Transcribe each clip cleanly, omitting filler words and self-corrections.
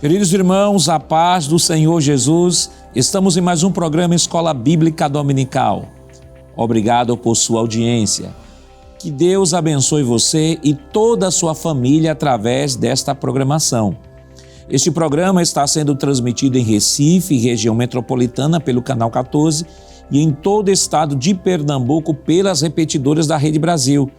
Queridos irmãos, a paz do Senhor Jesus, estamos em mais um programa Escola Bíblica Dominical. Obrigado por sua audiência. Que Deus abençoe você e toda a sua família através desta programação. Este programa está sendo transmitido em Recife, região metropolitana, pelo Canal 14 e em todo o estado de Pernambuco pelas repetidoras da Rede Brasil.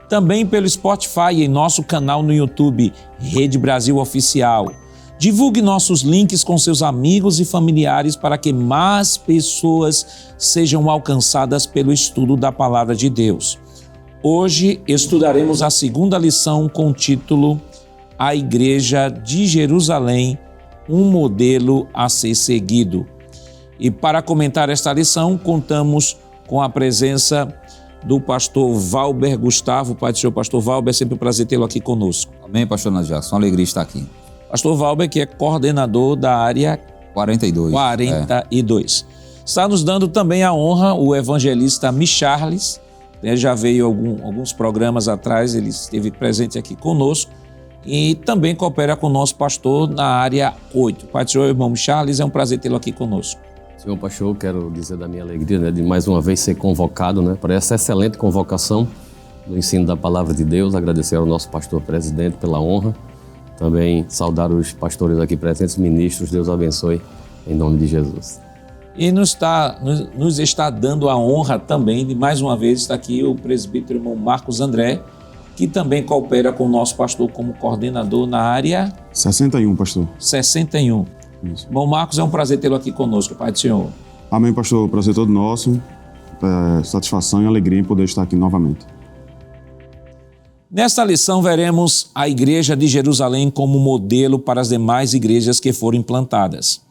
Também pelo Spotify e em nosso canal no YouTube, Rede Brasil Oficial. Divulgue nossos links com seus amigos e familiares para que mais pessoas sejam alcançadas pelo estudo da Palavra de Deus. Hoje estudaremos a segunda lição com o título A Igreja de Jerusalém, um modelo a ser seguido. E para comentar esta lição, contamos com a presença do pastor Valber Gustavo. Pai do Senhor, pastor Valber, é sempre um prazer tê-lo aqui conosco. Amém, pastor Najason, uma alegria estar aqui. Pastor Valber, que é coordenador da área 42. Está nos dando também a honra o evangelista Micharles, já veio alguns programas atrás, ele esteve presente aqui conosco e também coopera com o nosso pastor na área 8. Pai do Senhor, irmão Micharles, é um prazer tê-lo aqui conosco. Senhor pastor, quero dizer da minha alegria, de mais uma vez ser convocado, para essa excelente convocação do ensino da Palavra de Deus, agradecer ao nosso pastor presidente pela honra. Também saudar os pastores aqui presentes, ministros, Deus abençoe, em nome de Jesus. E nos está dando a honra também de mais uma vez estar aqui o presbítero irmão Marcos André, que também coopera com o nosso pastor como coordenador na área 61, pastor. 61. Isso. Irmão Marcos, é um prazer tê-lo aqui conosco, Pai do Senhor. Amém, pastor. Prazer todo nosso. Satisfação e alegria em poder estar aqui novamente. Nesta lição veremos a Igreja de Jerusalém como modelo para as demais igrejas que foram implantadas.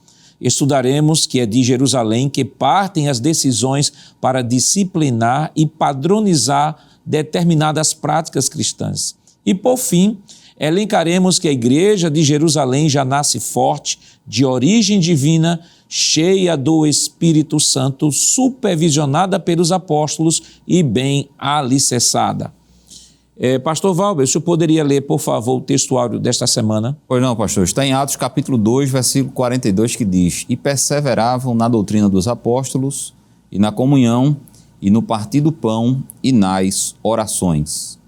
Estudaremos que é de Jerusalém que partem as decisões para disciplinar e padronizar determinadas práticas cristãs. E, por fim, elencaremos que a Igreja de Jerusalém já nasce forte, de origem divina, cheia do Espírito Santo, supervisionada pelos apóstolos e bem alicerçada. Pastor Valber, o senhor poderia ler, por favor, o textuário desta semana? Pois não, pastor. Está em Atos capítulo 2, versículo 42, que diz: E perseveravam na doutrina dos apóstolos, e na comunhão, e no partir do pão, e nas orações.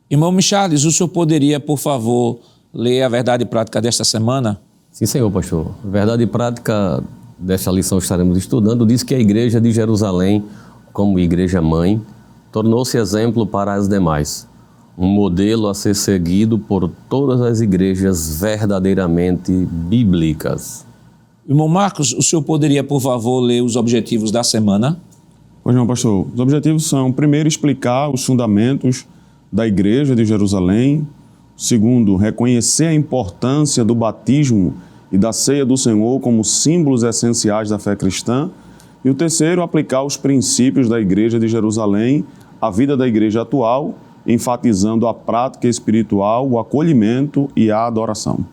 Irmão Micharles, o senhor poderia, por favor, ler a verdade prática desta semana? Sim, senhor pastor. A verdade prática desta lição estaremos estudando diz que a Igreja de Jerusalém, como igreja mãe, tornou-se exemplo para as demais, um modelo a ser seguido por todas as igrejas verdadeiramente bíblicas. Irmão Marcos, o senhor poderia, por favor, ler os objetivos da semana? Pois não, pastor. Os objetivos são, primeiro, explicar os fundamentos da Igreja de Jerusalém. Segundo, reconhecer a importância do batismo e da ceia do Senhor como símbolos essenciais da fé cristã. E o terceiro, aplicar os princípios da Igreja de Jerusalém à vida da igreja atual, enfatizando a prática espiritual, o acolhimento e a adoração.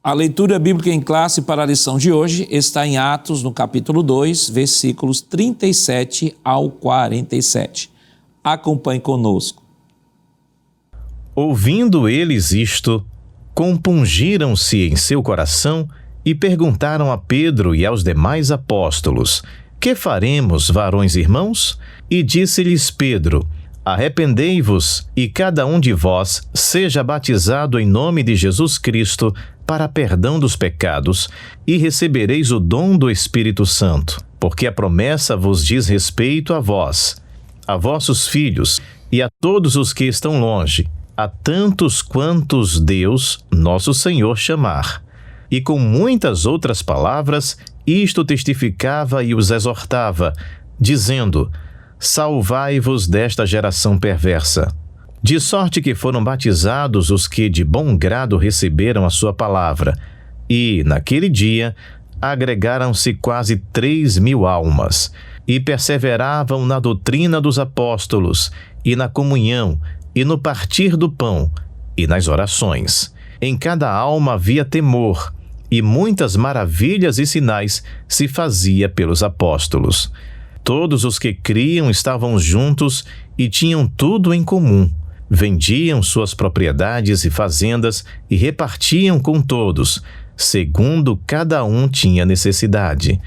A leitura bíblica em classe para a lição de hoje está em Atos, no capítulo 2, versículos 37 ao 47. Acompanhe conosco. Ouvindo eles isto, compungiram-se em seu coração e perguntaram a Pedro e aos demais apóstolos: Que faremos, varões irmãos? E disse-lhes Pedro: Arrependei-vos e cada um de vós seja batizado em nome de Jesus Cristo para perdão dos pecados e recebereis o dom do Espírito Santo, porque a promessa vos diz respeito a vós, a vossos filhos e a todos os que estão longe, a tantos quantos Deus, nosso Senhor, chamar. E com muitas outras palavras, isto testificava e os exortava, dizendo: Salvai-vos desta geração perversa. De sorte que foram batizados os que de bom grado receberam a sua palavra, e, naquele dia, agregaram-se quase 3.000 almas, e perseveravam na doutrina dos apóstolos, e na comunhão, e no partir do pão, e nas orações. Em cada alma havia temor, e muitas maravilhas e sinais se fazia pelos apóstolos. Todos os que criam estavam juntos e tinham tudo em comum. vendiam suas propriedades e fazendas e repartiam com todos, segundo cada um tinha necessidade.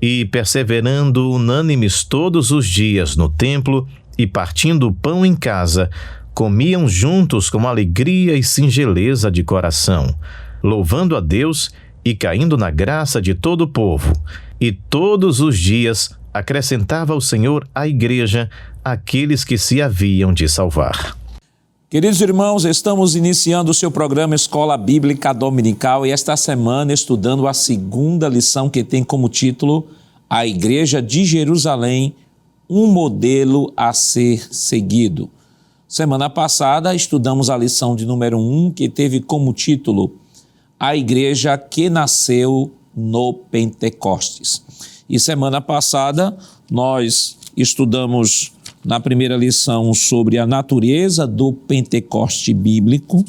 E, perseverando unânimes todos os dias no templo e partindo o pão em casa, comiam juntos com alegria e singeleza de coração, louvando a Deus e caindo na graça de todo o povo. E todos os dias acrescentava o Senhor à igreja aqueles que se haviam de salvar. Queridos irmãos, estamos iniciando o seu programa Escola Bíblica Dominical e esta semana estudando a segunda lição que tem como título A Igreja de Jerusalém, um modelo a ser seguido. Semana passada estudamos a lição de número 1, que teve como título A Igreja que Nasceu no Pentecostes. E semana passada nós estudamos na primeira lição sobre a natureza do Pentecoste bíblico,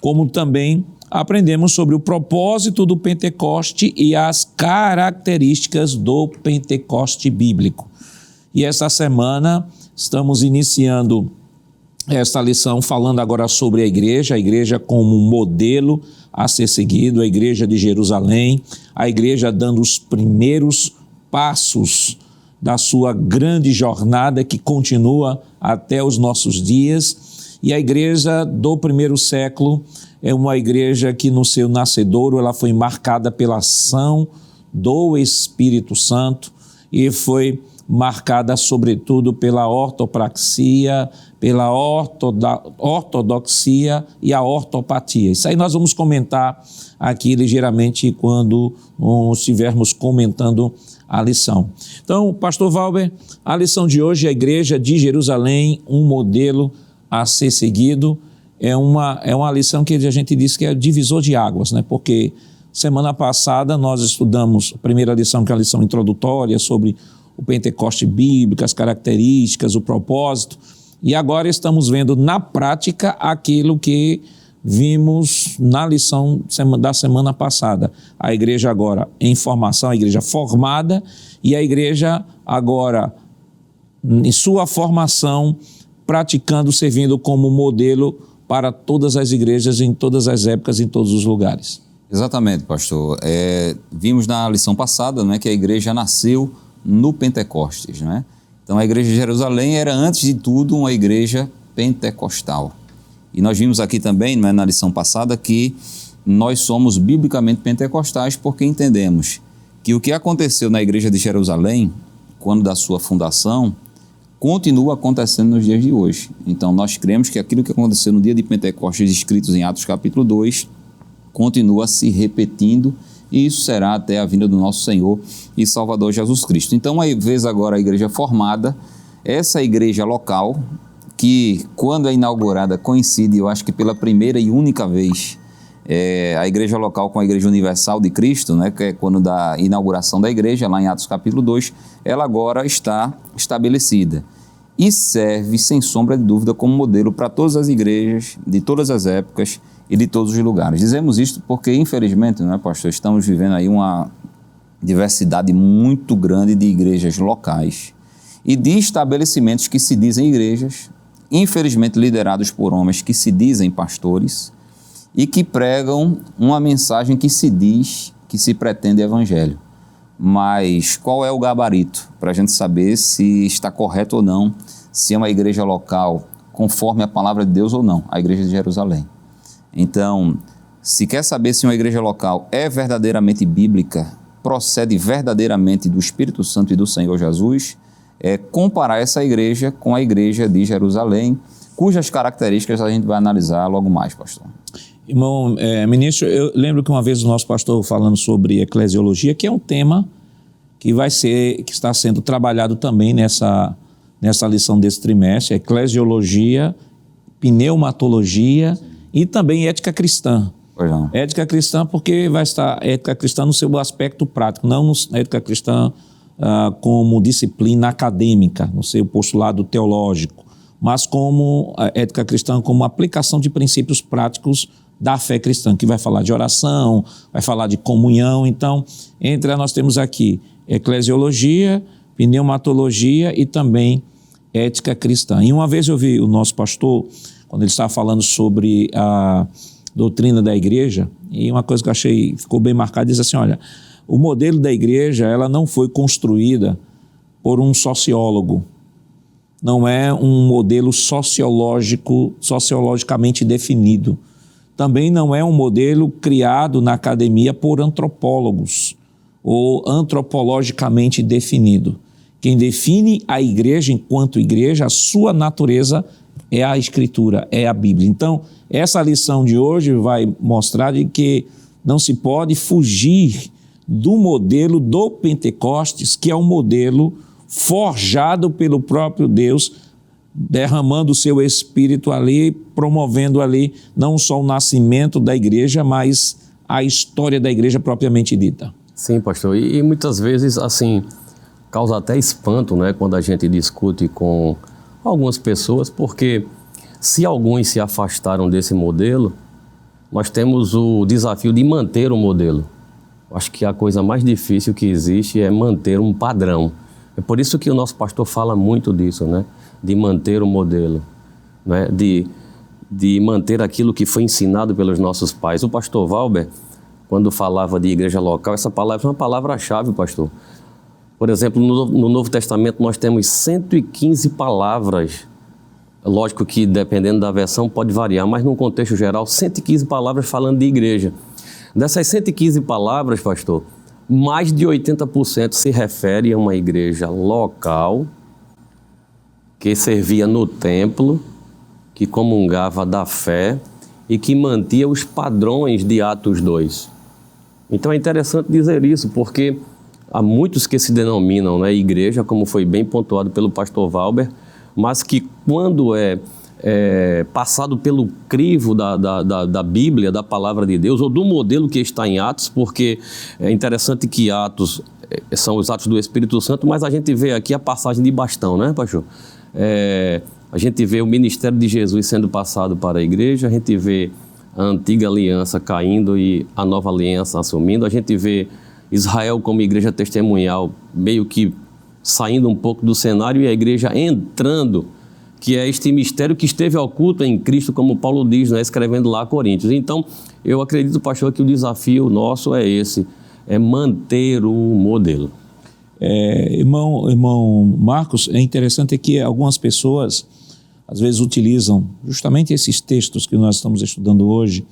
como também aprendemos sobre o propósito do Pentecoste e as características do Pentecoste bíblico. E esta semana estamos iniciando esta lição falando agora sobre a igreja como um modelo a ser seguido, a igreja de Jerusalém, a igreja dando os primeiros passos da sua grande jornada que continua até os nossos dias. E a igreja do primeiro século é uma igreja que no seu nascedouro ela foi marcada pela ação do Espírito Santo e foi marcada sobretudo pela ortopraxia, pela ortodoxia e a ortopatia. Isso aí nós vamos comentar aqui ligeiramente quando estivermos comentando a lição. Então, pastor Valber, a lição de hoje é a Igreja de Jerusalém, um modelo a ser seguido. É uma lição que a gente diz que é divisor de águas, né? Porque semana passada nós estudamos a primeira lição, que é a lição introdutória sobre o Pentecoste bíblico, as características, o propósito, e agora estamos vendo na prática aquilo que vimos na lição da semana passada. A igreja agora em formação, a igreja formada, e a igreja agora em sua formação, praticando, servindo como modelo para todas as igrejas, em todas as épocas, em todos os lugares. Exatamente, pastor. Vimos na lição passada, né, que a igreja nasceu no Pentecostes, né? Então a igreja de Jerusalém era antes de tudo uma igreja pentecostal. E nós vimos aqui também, né, na lição passada, que nós somos biblicamente pentecostais porque entendemos que o que aconteceu na igreja de Jerusalém, quando da sua fundação, continua acontecendo nos dias de hoje. Então nós cremos que aquilo que aconteceu no dia de Pentecostes, escritos em Atos capítulo 2, continua se repetindo, e isso será até a vinda do nosso Senhor e Salvador Jesus Cristo. Então, uma vez agora a igreja formada, essa igreja local, que quando é inaugurada coincide, eu acho que pela primeira e única vez, a igreja local com a igreja universal de Cristo, né, que é quando da inauguração da igreja, lá em Atos capítulo 2, ela agora está estabelecida e serve, sem sombra de dúvida, como modelo para todas as igrejas, de todas as épocas e de todos os lugares. Dizemos isto porque, infelizmente, né, pastor, estamos vivendo aí uma diversidade muito grande de igrejas locais e de estabelecimentos que se dizem igrejas, infelizmente liderados por homens que se dizem pastores e que pregam uma mensagem que se diz, que se pretende evangelho. Mas qual é o gabarito para a gente saber se está correto ou não, se é uma igreja local conforme a palavra de Deus ou não, a igreja de Jerusalém? Então, se quer saber se uma igreja local é verdadeiramente bíblica, procede verdadeiramente do Espírito Santo e do Senhor Jesus, é comparar essa igreja com a igreja de Jerusalém, cujas características a gente vai analisar logo mais, pastor. Irmão ministro, eu lembro que uma vez o nosso pastor falando sobre eclesiologia, que é um tema que está sendo trabalhado também nessa lição desse trimestre, eclesiologia, pneumatologia e também ética cristã. Pois não. Ética cristã porque vai estar ética cristã no seu aspecto prático, não na ética cristã como disciplina acadêmica, no seu postulado teológico, mas como a ética cristã como aplicação de princípios práticos da fé cristã, que vai falar de oração, vai falar de comunhão. Então, nós temos aqui eclesiologia, pneumatologia e também ética cristã. E uma vez eu vi o nosso pastor quando ele estava falando sobre a doutrina da igreja, e uma coisa que eu achei, ficou bem marcada, diz assim, olha, o modelo da igreja, ela não foi construída por um sociólogo, não é um modelo sociologicamente definido, também não é um modelo criado na academia por antropólogos ou antropologicamente definido. Quem define a igreja enquanto igreja, a sua natureza é a Escritura, é a Bíblia. Então, essa lição de hoje vai mostrar de que não se pode fugir do modelo do Pentecostes, que é um modelo forjado pelo próprio Deus, derramando o seu Espírito ali, promovendo ali não só o nascimento da igreja, mas a história da igreja propriamente dita. Sim, pastor, e muitas vezes, assim, causa até espanto, né, quando a gente discute com algumas pessoas, porque se alguns se afastaram desse modelo, nós temos o desafio de manter o modelo. Acho que a coisa mais difícil que existe é manter um padrão. É por isso que o nosso pastor fala muito disso, né? De manter o modelo, né? De manter aquilo que foi ensinado pelos nossos pais. O pastor Valber, quando falava de igreja local, essa palavra é uma palavra-chave, pastor. Por exemplo, no Novo Testamento nós temos 115 palavras. Lógico que dependendo da versão pode variar, mas num contexto geral, 115 palavras falando de igreja. Dessas 115 palavras, pastor, mais de 80% se refere a uma igreja local que servia no templo, que comungava da fé e que mantinha os padrões de Atos 2. Então é interessante dizer isso, porque há muitos que se denominam, né, igreja, como foi bem pontuado pelo pastor Valber, mas que quando é passado pelo crivo da Bíblia, da palavra de Deus, ou do modelo que está em Atos, porque é interessante que Atos são os atos do Espírito Santo, mas a gente vê aqui a passagem de bastão, né, pastor? A gente vê o ministério de Jesus sendo passado para a igreja, a gente vê a antiga aliança caindo e a nova aliança assumindo, a gente vê Israel como igreja testemunhal meio que saindo um pouco do cenário e a igreja entrando, que é este mistério que esteve oculto em Cristo, como Paulo diz, né, escrevendo lá a Coríntios. Então, eu acredito, pastor, que o desafio nosso é esse, é manter o modelo. Irmão Marcos, é interessante que algumas pessoas, às vezes, utilizam justamente esses textos que nós estamos estudando hoje,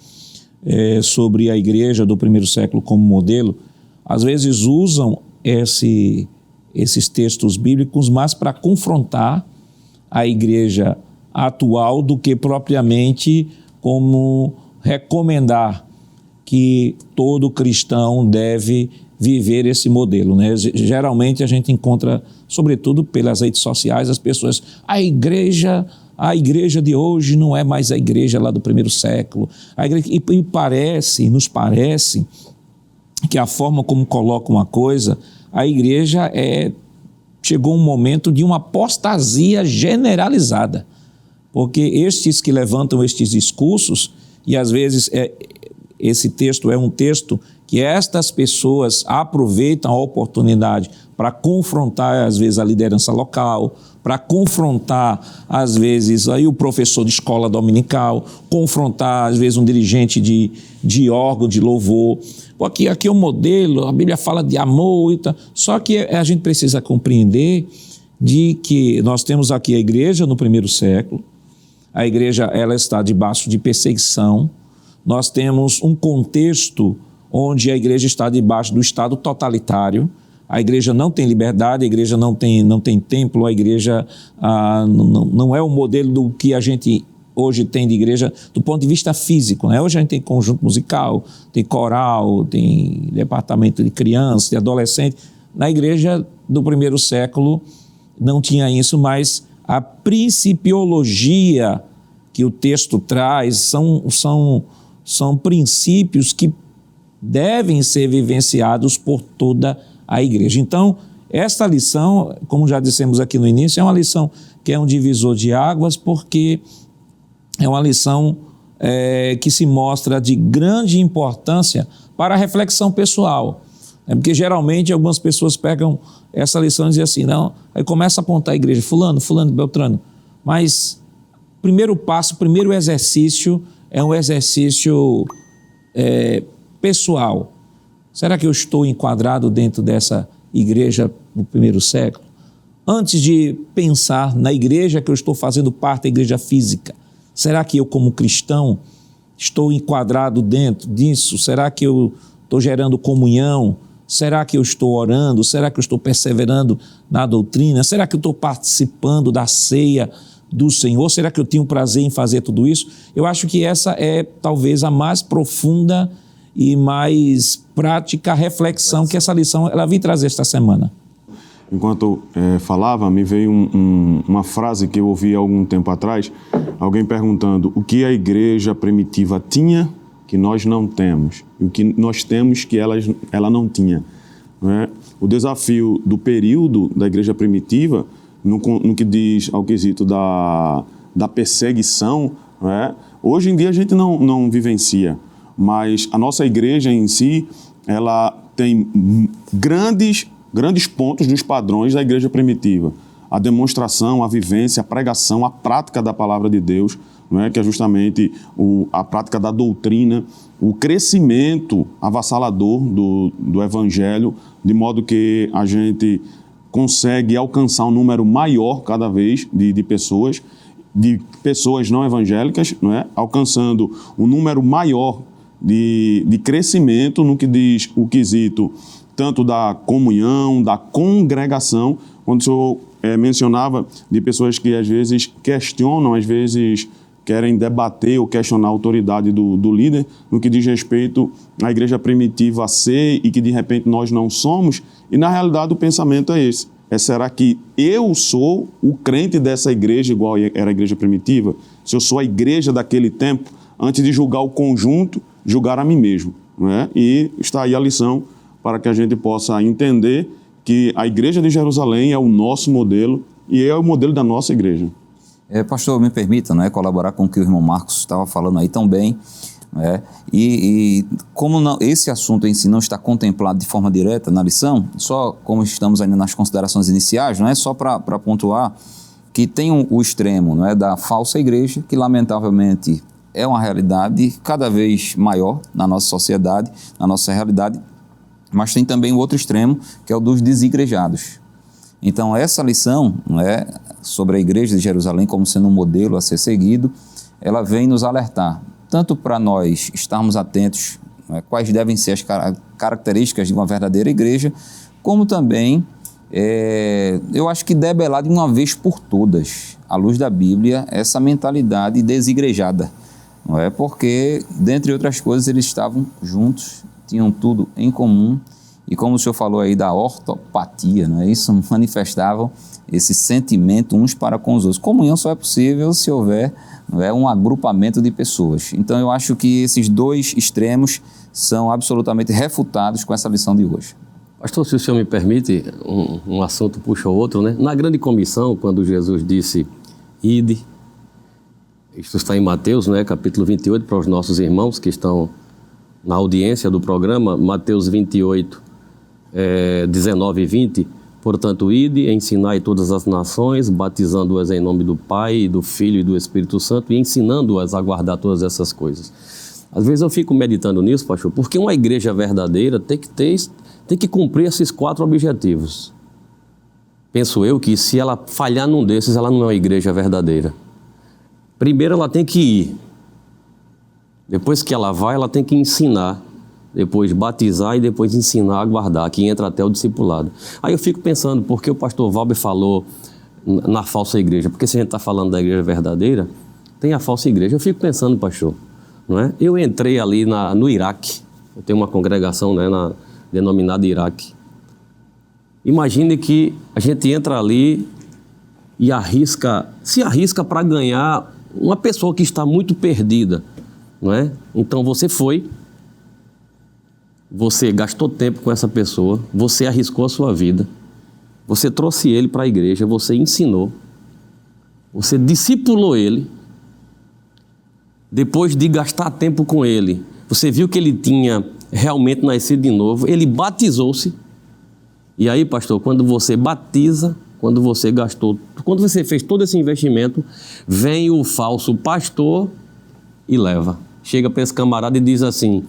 sobre a igreja do primeiro século como modelo, às vezes usam esses textos bíblicos mais para confrontar a igreja atual do que propriamente como recomendar que todo cristão deve viver esse modelo, né? Geralmente a gente encontra, sobretudo pelas redes sociais, as pessoas, a igreja de hoje não é mais a igreja lá do primeiro século. Nos parece que a forma como colocam a coisa, a igreja chegou um momento de uma apostasia generalizada, porque estes que levantam estes discursos, e às vezes esse texto é um texto que estas pessoas aproveitam a oportunidade para confrontar, às vezes, a liderança local, para confrontar, às vezes, aí o professor de escola dominical, confrontar, às vezes, um dirigente de órgão de louvor. Porque aqui é um modelo, a Bíblia fala de amor e tal. Só que a gente precisa compreender de que nós temos aqui a igreja no primeiro século, a igreja ela está debaixo de perseguição, nós temos um contexto onde a igreja está debaixo do Estado totalitário, a igreja não tem liberdade, a igreja não tem templo, a igreja não é o modelo do que a gente hoje tem de igreja do ponto de vista físico, né? Hoje a gente tem conjunto musical, tem coral, tem departamento de criança, de adolescente. Na igreja do primeiro século não tinha isso, mas a principiologia que o texto traz são princípios que devem ser vivenciados por toda a igreja. Então, esta lição, como já dissemos aqui no início, é uma lição que é um divisor de águas, porque é uma lição que se mostra de grande importância para a reflexão pessoal. Porque geralmente algumas pessoas pegam essa lição e dizem assim, não, aí começa a apontar a igreja, fulano, beltrano, mas primeiro passo, o primeiro exercício é um exercício pessoal. Será que eu estou enquadrado dentro dessa igreja do primeiro século? Antes de pensar na igreja que eu estou fazendo parte da igreja física, será que eu, como cristão, estou enquadrado dentro disso? Será que eu estou gerando comunhão? Será que eu estou orando? Será que eu estou perseverando na doutrina? Será que eu estou participando da ceia do Senhor? Será que eu tenho prazer em fazer tudo isso? Eu acho que essa é talvez a mais profunda e mais prática reflexão que essa lição ela vem trazer esta semana. Enquanto falava, me veio uma frase que eu ouvi há algum tempo atrás, alguém perguntando o que a igreja primitiva tinha que nós não temos, e o que nós temos que ela não tinha. Não é? O desafio do período da igreja primitiva, no que diz ao quesito da perseguição, não é? Hoje em dia a gente não vivencia, mas a nossa igreja em si, ela tem grandes pontos dos padrões da igreja primitiva. A demonstração, a vivência, a pregação, a prática da palavra de Deus, não é? Que é justamente a prática da doutrina, o crescimento avassalador do evangelho, de modo que a gente consegue alcançar um número maior cada vez de pessoas não evangélicas, não é? Alcançando um número maior de crescimento no que diz o quesito tanto da comunhão, da congregação, quando o senhor mencionava de pessoas que às vezes questionam, às vezes querem debater ou questionar a autoridade do líder, no que diz respeito à igreja primitiva ser e que de repente nós não somos, e na realidade o pensamento é esse. Será que eu sou o crente dessa igreja igual era a igreja primitiva? Se eu sou a igreja daquele tempo, antes de julgar o conjunto, julgar a mim mesmo, não é? E está aí a lição para que a gente possa entender que a igreja de Jerusalém é o nosso modelo e é o modelo da nossa igreja. Pastor, me permita, não é, colaborar com o que o irmão Marcos estava falando aí tão bem, não é? E como esse assunto em si não está contemplado de forma direta na lição, só como estamos ainda nas considerações iniciais, não é, só para pontuar que tem o extremo, não é, da falsa igreja, que lamentavelmente é uma realidade cada vez maior na nossa sociedade, na nossa realidade, mas tem também o outro extremo, que é o dos desigrejados. Então, essa lição, não é, sobre a igreja de Jerusalém como sendo um modelo a ser seguido, ela vem nos alertar, tanto para nós estarmos atentos, não é, quais devem ser as características de uma verdadeira igreja, como também, eu acho que debelar de uma vez por todas, à luz da Bíblia, essa mentalidade desigrejada. Não é? Porque, dentre outras coisas, eles estavam juntos, tinham tudo em comum, e como o senhor falou aí da ortopatia, não é isso? Manifestavam esse sentimento uns para com os outros. Comunhão só é possível se houver, não é, um agrupamento de pessoas. Então eu acho que esses dois extremos são absolutamente refutados com essa lição de hoje. Pastor, se o senhor me permite, um assunto puxa o outro, né? Na grande comissão, quando Jesus disse, ide, isto está em Mateus, né, capítulo 28, para os nossos irmãos que estão na audiência do programa, Mateus 28, 19 e 20, portanto, ide, ensinai todas as nações, batizando-as em nome do Pai, do Filho e do Espírito Santo e ensinando-as a guardar todas essas coisas. Às vezes eu fico meditando nisso, pastor, porque uma igreja verdadeira tem que cumprir esses 4 objetivos. Penso eu que se ela falhar num desses, ela não é uma igreja verdadeira. Primeiro ela tem que ir, depois que ela vai, ela tem que ensinar, depois batizar e depois ensinar a guardar, que entra até o discipulado. Aí eu fico pensando, porque o pastor Valber falou na falsa igreja, porque se a gente está falando da igreja verdadeira, tem a falsa igreja. Eu fico pensando, pastor, não é? Eu entrei ali no Iraque, eu tenho uma congregação, né, denominada Iraque. Imagine que a gente entra ali e se arrisca para ganhar uma pessoa que está muito perdida, não é? Então você gastou tempo com essa pessoa, você arriscou a sua vida, você trouxe ele para a igreja, você ensinou, você discipulou ele, depois de gastar tempo com ele, você viu que ele tinha realmente nascido de novo, ele batizou-se, e aí, pastor, quando você batiza, quando você fez todo esse investimento, vem o falso pastor e leva. Chega para esse camarada e diz assim: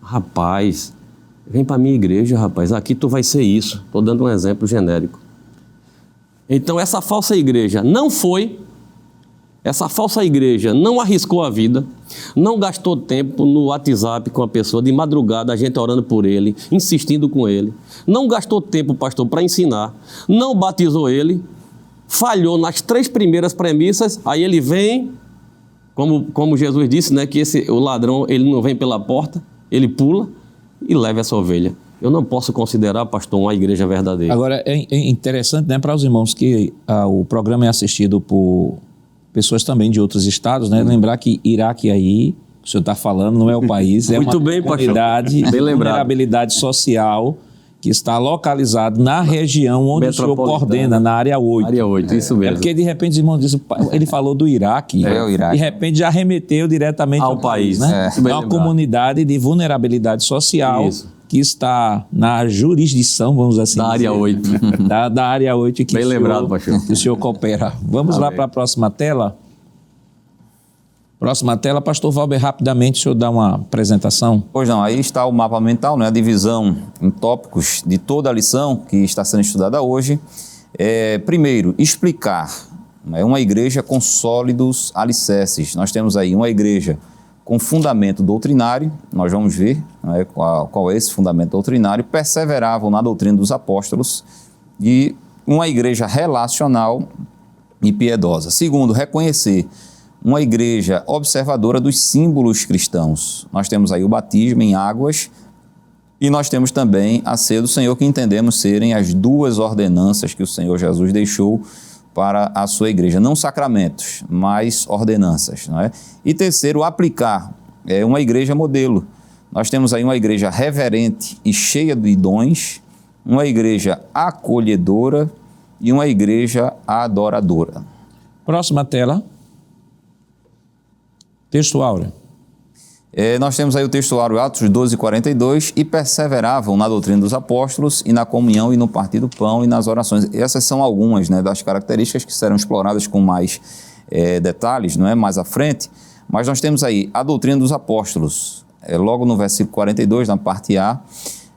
rapaz, vem para a minha igreja, rapaz, aqui tu vai ser isso. Estou dando um exemplo genérico. Então essa falsa igreja não arriscou a vida, não gastou tempo no WhatsApp com a pessoa, de madrugada a gente orando por ele, insistindo com ele, não gastou tempo, pastor, para ensinar, não batizou ele, falhou nas 3 primeiras premissas, aí ele vem, como Jesus disse, né, que o ladrão ele não vem pela porta, ele pula e leva essa ovelha. Eu não posso considerar, pastor, uma igreja verdadeira. Agora, é interessante, né, para os irmãos que o programa é assistido por pessoas também de outros estados, né? Lembrar que Iraque aí, o senhor está falando, não é o país, é Muito uma bem, comunidade bem de lembrado. vulnerabilidade social que está localizado na região onde o senhor coordena, na área 8. Área 8, isso mesmo. É porque de repente os irmãos dizem, ele falou do Iraque, o Iraque. de repente já remeteu diretamente ao país, né? Bem É uma lembrado. comunidade de vulnerabilidade social. Isso. Que está na jurisdição, vamos assim Da dizer, área 8. da área 8 que, Bem lembrado, pastor. que o senhor coopera. Vamos lá para a próxima tela. Próxima tela, pastor Valber, rapidamente o senhor dá uma apresentação. Pois não, aí está o mapa mental, né? A divisão em tópicos de toda a lição que está sendo estudada hoje. Primeiro, explicar, né, uma igreja com sólidos alicerces. Nós temos aí uma igreja com fundamento doutrinário, nós vamos ver, né, qual é esse fundamento doutrinário, perseveravam na doutrina dos apóstolos, e uma igreja relacional e piedosa. Segundo, reconhecer uma igreja observadora dos símbolos cristãos. Nós temos aí o batismo em águas e nós temos também a ceia do Senhor, que entendemos serem as 2 ordenanças que o Senhor Jesus deixou para a sua igreja. Não sacramentos, mas ordenanças. Não é? E terceiro, aplicar uma igreja modelo. Nós temos aí uma igreja reverente e cheia de dons, uma igreja acolhedora e uma igreja adoradora. Próxima tela. Texto áureo. Nós temos aí o texto áureo, Atos 12:42, e perseveravam na doutrina dos apóstolos e na comunhão e no partir do pão e nas orações. Essas são algumas, né, das características que serão exploradas com mais detalhes, não é, mais à frente, mas nós temos aí a doutrina dos apóstolos, logo no versículo 42, na parte A.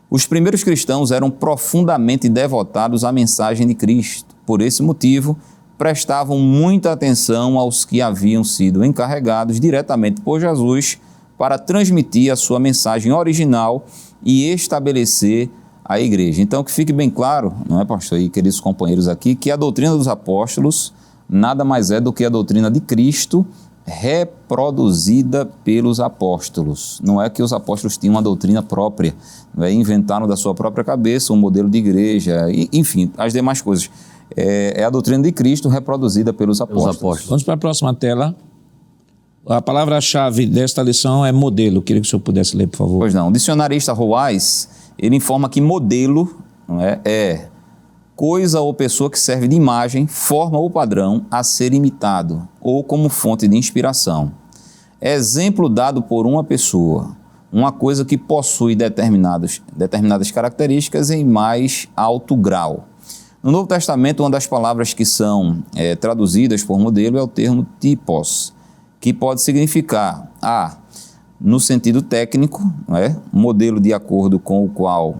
Os primeiros cristãos eram profundamente devotados à mensagem de Cristo. Por esse motivo, prestavam muita atenção aos que haviam sido encarregados diretamente por Jesus para transmitir a sua mensagem original e estabelecer a igreja. Então, que fique bem claro, não é, pastor e queridos companheiros aqui, que a doutrina dos apóstolos nada mais é do que a doutrina de Cristo reproduzida pelos apóstolos. Não é que os apóstolos tinham uma doutrina própria, não é? Inventaram da sua própria cabeça um modelo de igreja, enfim, as demais coisas. É a doutrina de Cristo reproduzida pelos apóstolos. Vamos para a próxima tela. A palavra-chave desta lição é modelo. Queria que o senhor pudesse ler, por favor. Pois não. O dicionarista Ruais, ele informa que modelo, não é coisa ou pessoa que serve de imagem, forma ou padrão a ser imitado, ou como fonte de inspiração. Exemplo dado por uma pessoa, uma coisa que possui determinadas características em mais alto grau. No Novo Testamento, uma das palavras que são traduzidas por modelo é o termo typos, que pode significar no sentido técnico, não é? Modelo de acordo com o qual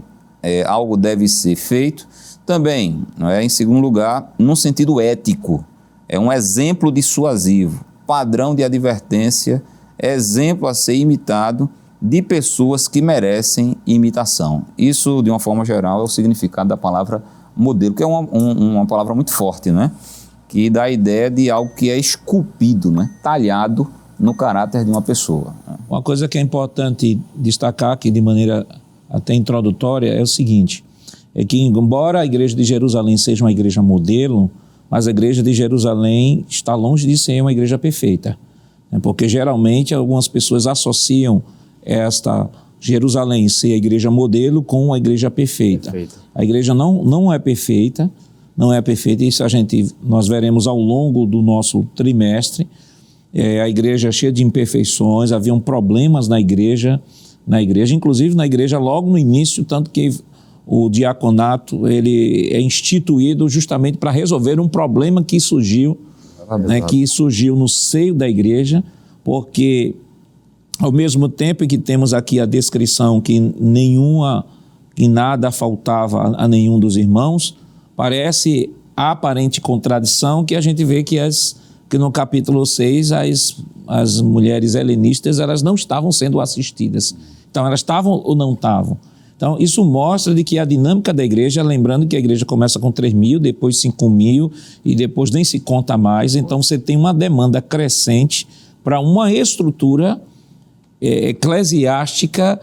algo deve ser feito. Também, não é? Em segundo lugar, no sentido ético, é um exemplo dissuasivo, padrão de advertência, exemplo a ser imitado de pessoas que merecem imitação. Isso, de uma forma geral, é o significado da palavra modelo, que é uma palavra muito forte, né? Que dá a ideia de algo que é esculpido, né? Talhado no caráter de uma pessoa. Uma coisa que é importante destacar aqui de maneira até introdutória é o seguinte, é que embora a igreja de Jerusalém seja uma igreja modelo, mas a igreja de Jerusalém está longe de ser uma igreja perfeita, né? Porque geralmente algumas pessoas associam esta Jerusalém ser a igreja modelo com a igreja perfeita. A igreja não é perfeita, isso nós veremos ao longo do nosso trimestre. A igreja cheia de imperfeições, haviam problemas na igreja, inclusive na igreja logo no início, tanto que o diaconato ele é instituído justamente para resolver um problema que surgiu, né, que surgiu no seio da igreja, porque ao mesmo tempo que temos aqui a descrição que nada faltava a nenhum dos irmãos, parece a aparente contradição que a gente vê que no capítulo 6 as mulheres helenistas elas não estavam sendo assistidas. Então elas estavam ou não estavam? Então isso mostra de que a dinâmica da igreja, lembrando que a igreja começa com 3.000, depois 5.000 e depois nem se conta mais, então você tem uma demanda crescente para uma estrutura eclesiástica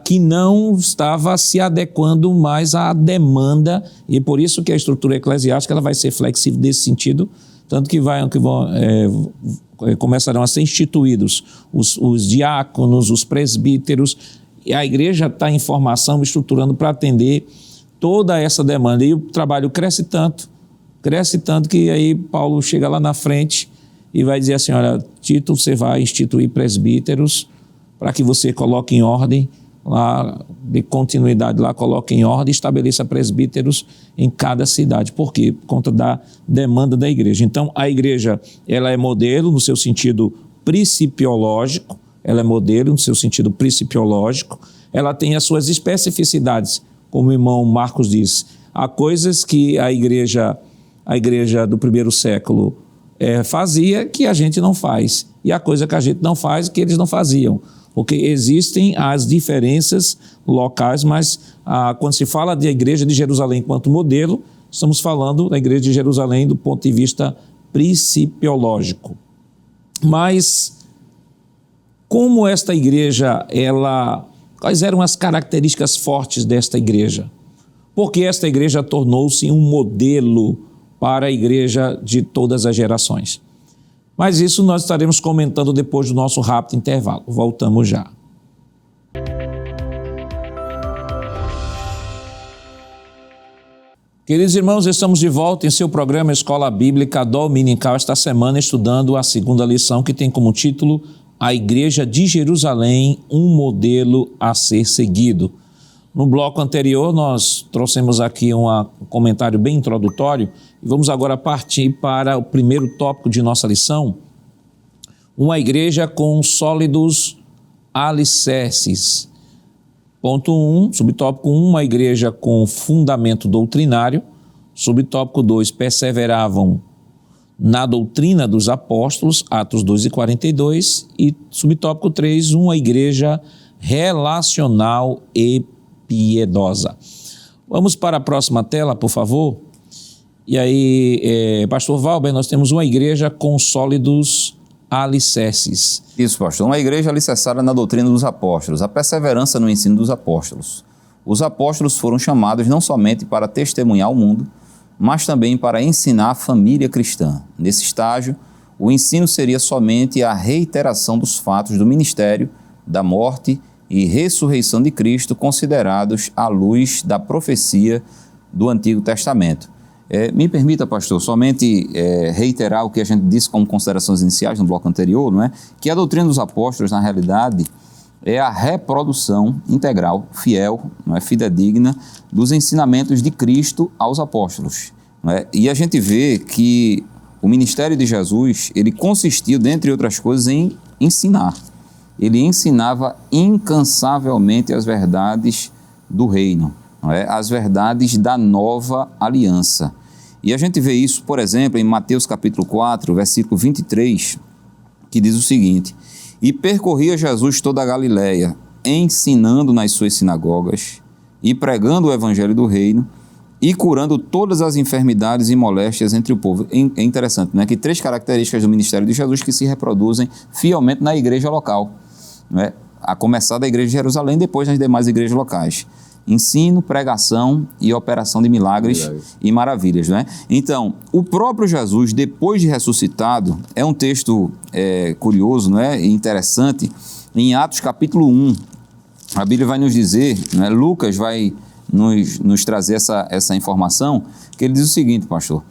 que não estava se adequando mais à demanda, e por isso que a estrutura eclesiástica ela vai ser flexível nesse sentido, tanto que começarão a ser instituídos os diáconos, os presbíteros, e a igreja está em formação, estruturando para atender toda essa demanda, e o trabalho cresce tanto que aí Paulo chega lá na frente e vai dizer assim, olha, Tito, você vai instituir presbíteros para que você coloque em ordem, lá, de continuidade lá, coloque em ordem e estabeleça presbíteros em cada cidade. Por quê? Por conta da demanda da igreja. Então, a igreja, ela é modelo no seu sentido principiológico, ela tem as suas especificidades, como o irmão Marcos disse. Há coisas que a igreja do primeiro século fazia que a gente não faz, e há coisa que a gente não faz que eles não faziam, porque existem as diferenças locais, mas quando se fala da igreja de Jerusalém enquanto modelo, estamos falando da igreja de Jerusalém do ponto de vista principiológico. Mas como esta igreja, quais eram as características fortes desta igreja? Porque esta igreja tornou-se um modelo para a igreja de todas as gerações. Mas isso nós estaremos comentando depois do nosso rápido intervalo. Voltamos já. Queridos irmãos, estamos de volta em seu programa Escola Bíblica Dominical, esta semana estudando a segunda lição que tem como título A Igreja de Jerusalém, um modelo a ser seguido. No bloco anterior, nós trouxemos aqui um comentário bem introdutório e vamos agora partir para o primeiro tópico de nossa lição, uma igreja com sólidos alicerces. Ponto 1, subtópico 1, uma igreja com fundamento doutrinário. Subtópico 2, perseveravam na doutrina dos apóstolos, Atos 2:42. E subtópico 3, uma igreja relacional e piedosa. Vamos para a próxima tela, por favor. E aí, pastor Valber, nós temos uma igreja com sólidos alicerces. Isso, pastor. Uma igreja alicerçada na doutrina dos apóstolos, a perseverança no ensino dos apóstolos. Os apóstolos foram chamados não somente para testemunhar o mundo, mas também para ensinar a família cristã. Nesse estágio, o ensino seria somente a reiteração dos fatos do ministério, da morte e ressurreição de Cristo, considerados à luz da profecia do Antigo Testamento. Me permita, pastor, somente reiterar o que a gente disse como considerações iniciais no bloco anterior, não é? Que a doutrina dos apóstolos, na realidade, é a reprodução integral, fiel, não é? Fidedigna, dos ensinamentos de Cristo aos apóstolos. Não é? E a gente vê que o ministério de Jesus, ele consistiu, dentre outras coisas, em ensinar. Ele ensinava incansavelmente as verdades do reino, não é? As verdades da nova aliança. E a gente vê isso, por exemplo, em Mateus capítulo 4, versículo 23, que diz o seguinte: E percorria Jesus toda a Galileia, ensinando nas suas sinagogas e pregando o evangelho do reino e curando todas as enfermidades e moléstias entre o povo. É interessante, né? Que 3 características do ministério de Jesus que se reproduzem fielmente na igreja local, né? A começar da igreja de Jerusalém, depois nas demais igrejas locais. Ensino, pregação e operação de milagres e maravilhas, né? Então, o próprio Jesus, depois de ressuscitado, é um texto curioso, né? E interessante, em Atos capítulo 1, a Bíblia vai nos dizer, né? Lucas vai nos trazer essa informação, que ele diz o seguinte, pastor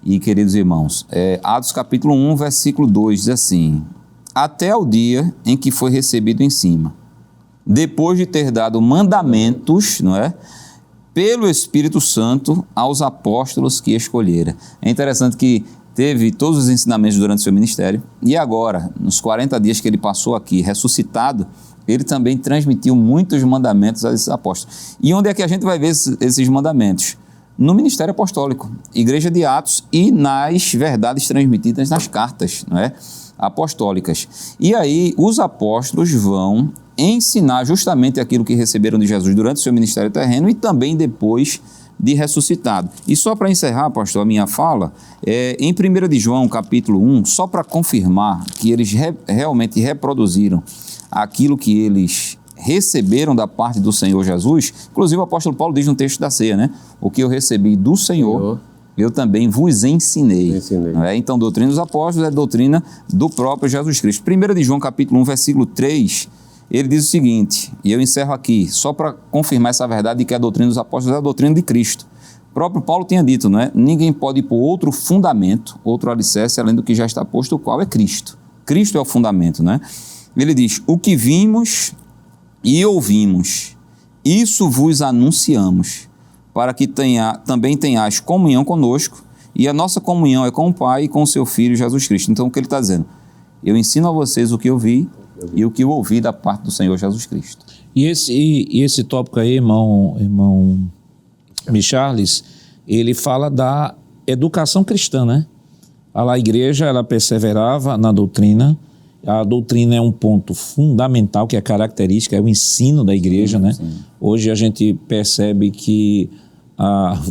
e queridos irmãos, Atos capítulo 1, versículo 2, diz assim: até o dia em que foi recebido em cima, depois de ter dado mandamentos, não é? pelo Espírito Santo aos apóstolos que escolhera. É interessante que teve todos os ensinamentos durante o seu ministério e agora, nos 40 dias que ele passou aqui ressuscitado, ele também transmitiu muitos mandamentos a esses apóstolos. E onde é que a gente vai ver esses mandamentos? No ministério apostólico, Igreja de Atos e nas verdades transmitidas nas cartas, não é? Apostólicas. E aí os apóstolos vão ensinar justamente aquilo que receberam de Jesus durante o seu ministério terreno e também depois de ressuscitado. E só para encerrar, pastor, a minha fala, em 1 de João, capítulo 1, só para confirmar que eles realmente reproduziram aquilo que eles receberam da parte do Senhor Jesus, inclusive o apóstolo Paulo diz no texto da ceia, né? O que eu recebi do Senhor, eu também vos ensinei. Não é? Então, doutrina dos apóstolos é doutrina do próprio Jesus Cristo. 1 de João, capítulo 1, versículo 3, ele diz o seguinte, e eu encerro aqui, só para confirmar essa verdade de que a doutrina dos apóstolos é a doutrina de Cristo. O próprio Paulo tinha dito, não é? Ninguém pode pôr outro fundamento, outro alicerce, além do que já está posto, o qual é Cristo. Cristo é o fundamento, né? Ele diz, o que vimos e ouvimos, isso vos anunciamos, para que também tenhais comunhão conosco, e a nossa comunhão é com o Pai e com o seu Filho Jesus Cristo. Então, o que ele está dizendo? Eu ensino a vocês o que eu vi e o que eu ouvi da parte do Senhor Jesus Cristo. E esse tópico aí, irmão Michalis, ele fala da educação cristã, né? A igreja, ela perseverava na doutrina. A doutrina é um ponto fundamental, que é característica, é o ensino da igreja, né? Sim. Hoje a gente percebe que,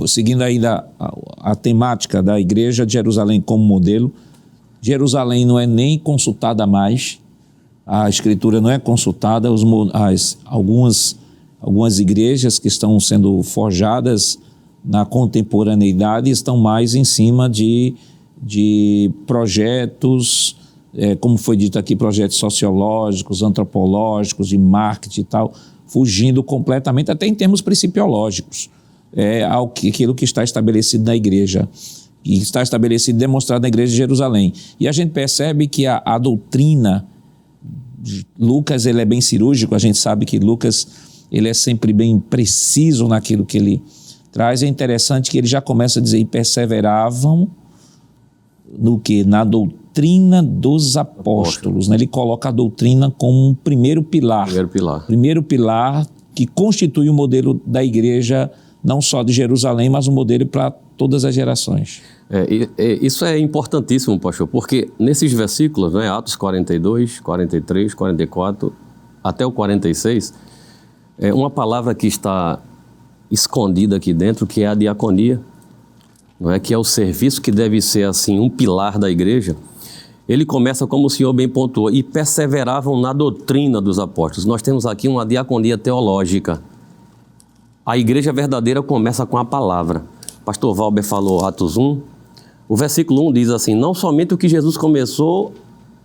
seguindo aí a temática da igreja de Jerusalém como modelo, Jerusalém não é nem consultada mais, a escritura não é consultada, algumas igrejas que estão sendo forjadas na contemporaneidade estão mais em cima de projetos, como foi dito aqui, projetos sociológicos, antropológicos, de marketing e tal, fugindo completamente, até em termos principiológicos, aquilo que está estabelecido na igreja, e está estabelecido e demonstrado na igreja de Jerusalém. E a gente percebe que a doutrina, Lucas, ele é bem cirúrgico, a gente sabe que Lucas, ele é sempre bem preciso naquilo que ele traz. É interessante que ele já começa a dizer, e perseveravam no que? Na doutrina dos apóstolos, né? Ele coloca a doutrina como um primeiro pilar. Primeiro pilar que constitui o modelo da igreja, não só de Jerusalém, mas um modelo para todas as gerações. Isso é importantíssimo, pastor, porque nesses versículos, né, Atos 42, 43, 44, até o 46, uma palavra que está escondida aqui dentro, que é a diaconia, não é? Que é o serviço que deve ser assim um pilar da igreja. Ele começa, como o senhor bem pontuou, e perseveravam na doutrina dos apóstolos. Nós temos aqui uma diaconia teológica. A igreja verdadeira começa com a palavra. Pastor Valber falou Atos 1, o versículo 1 diz assim, não somente o que Jesus começou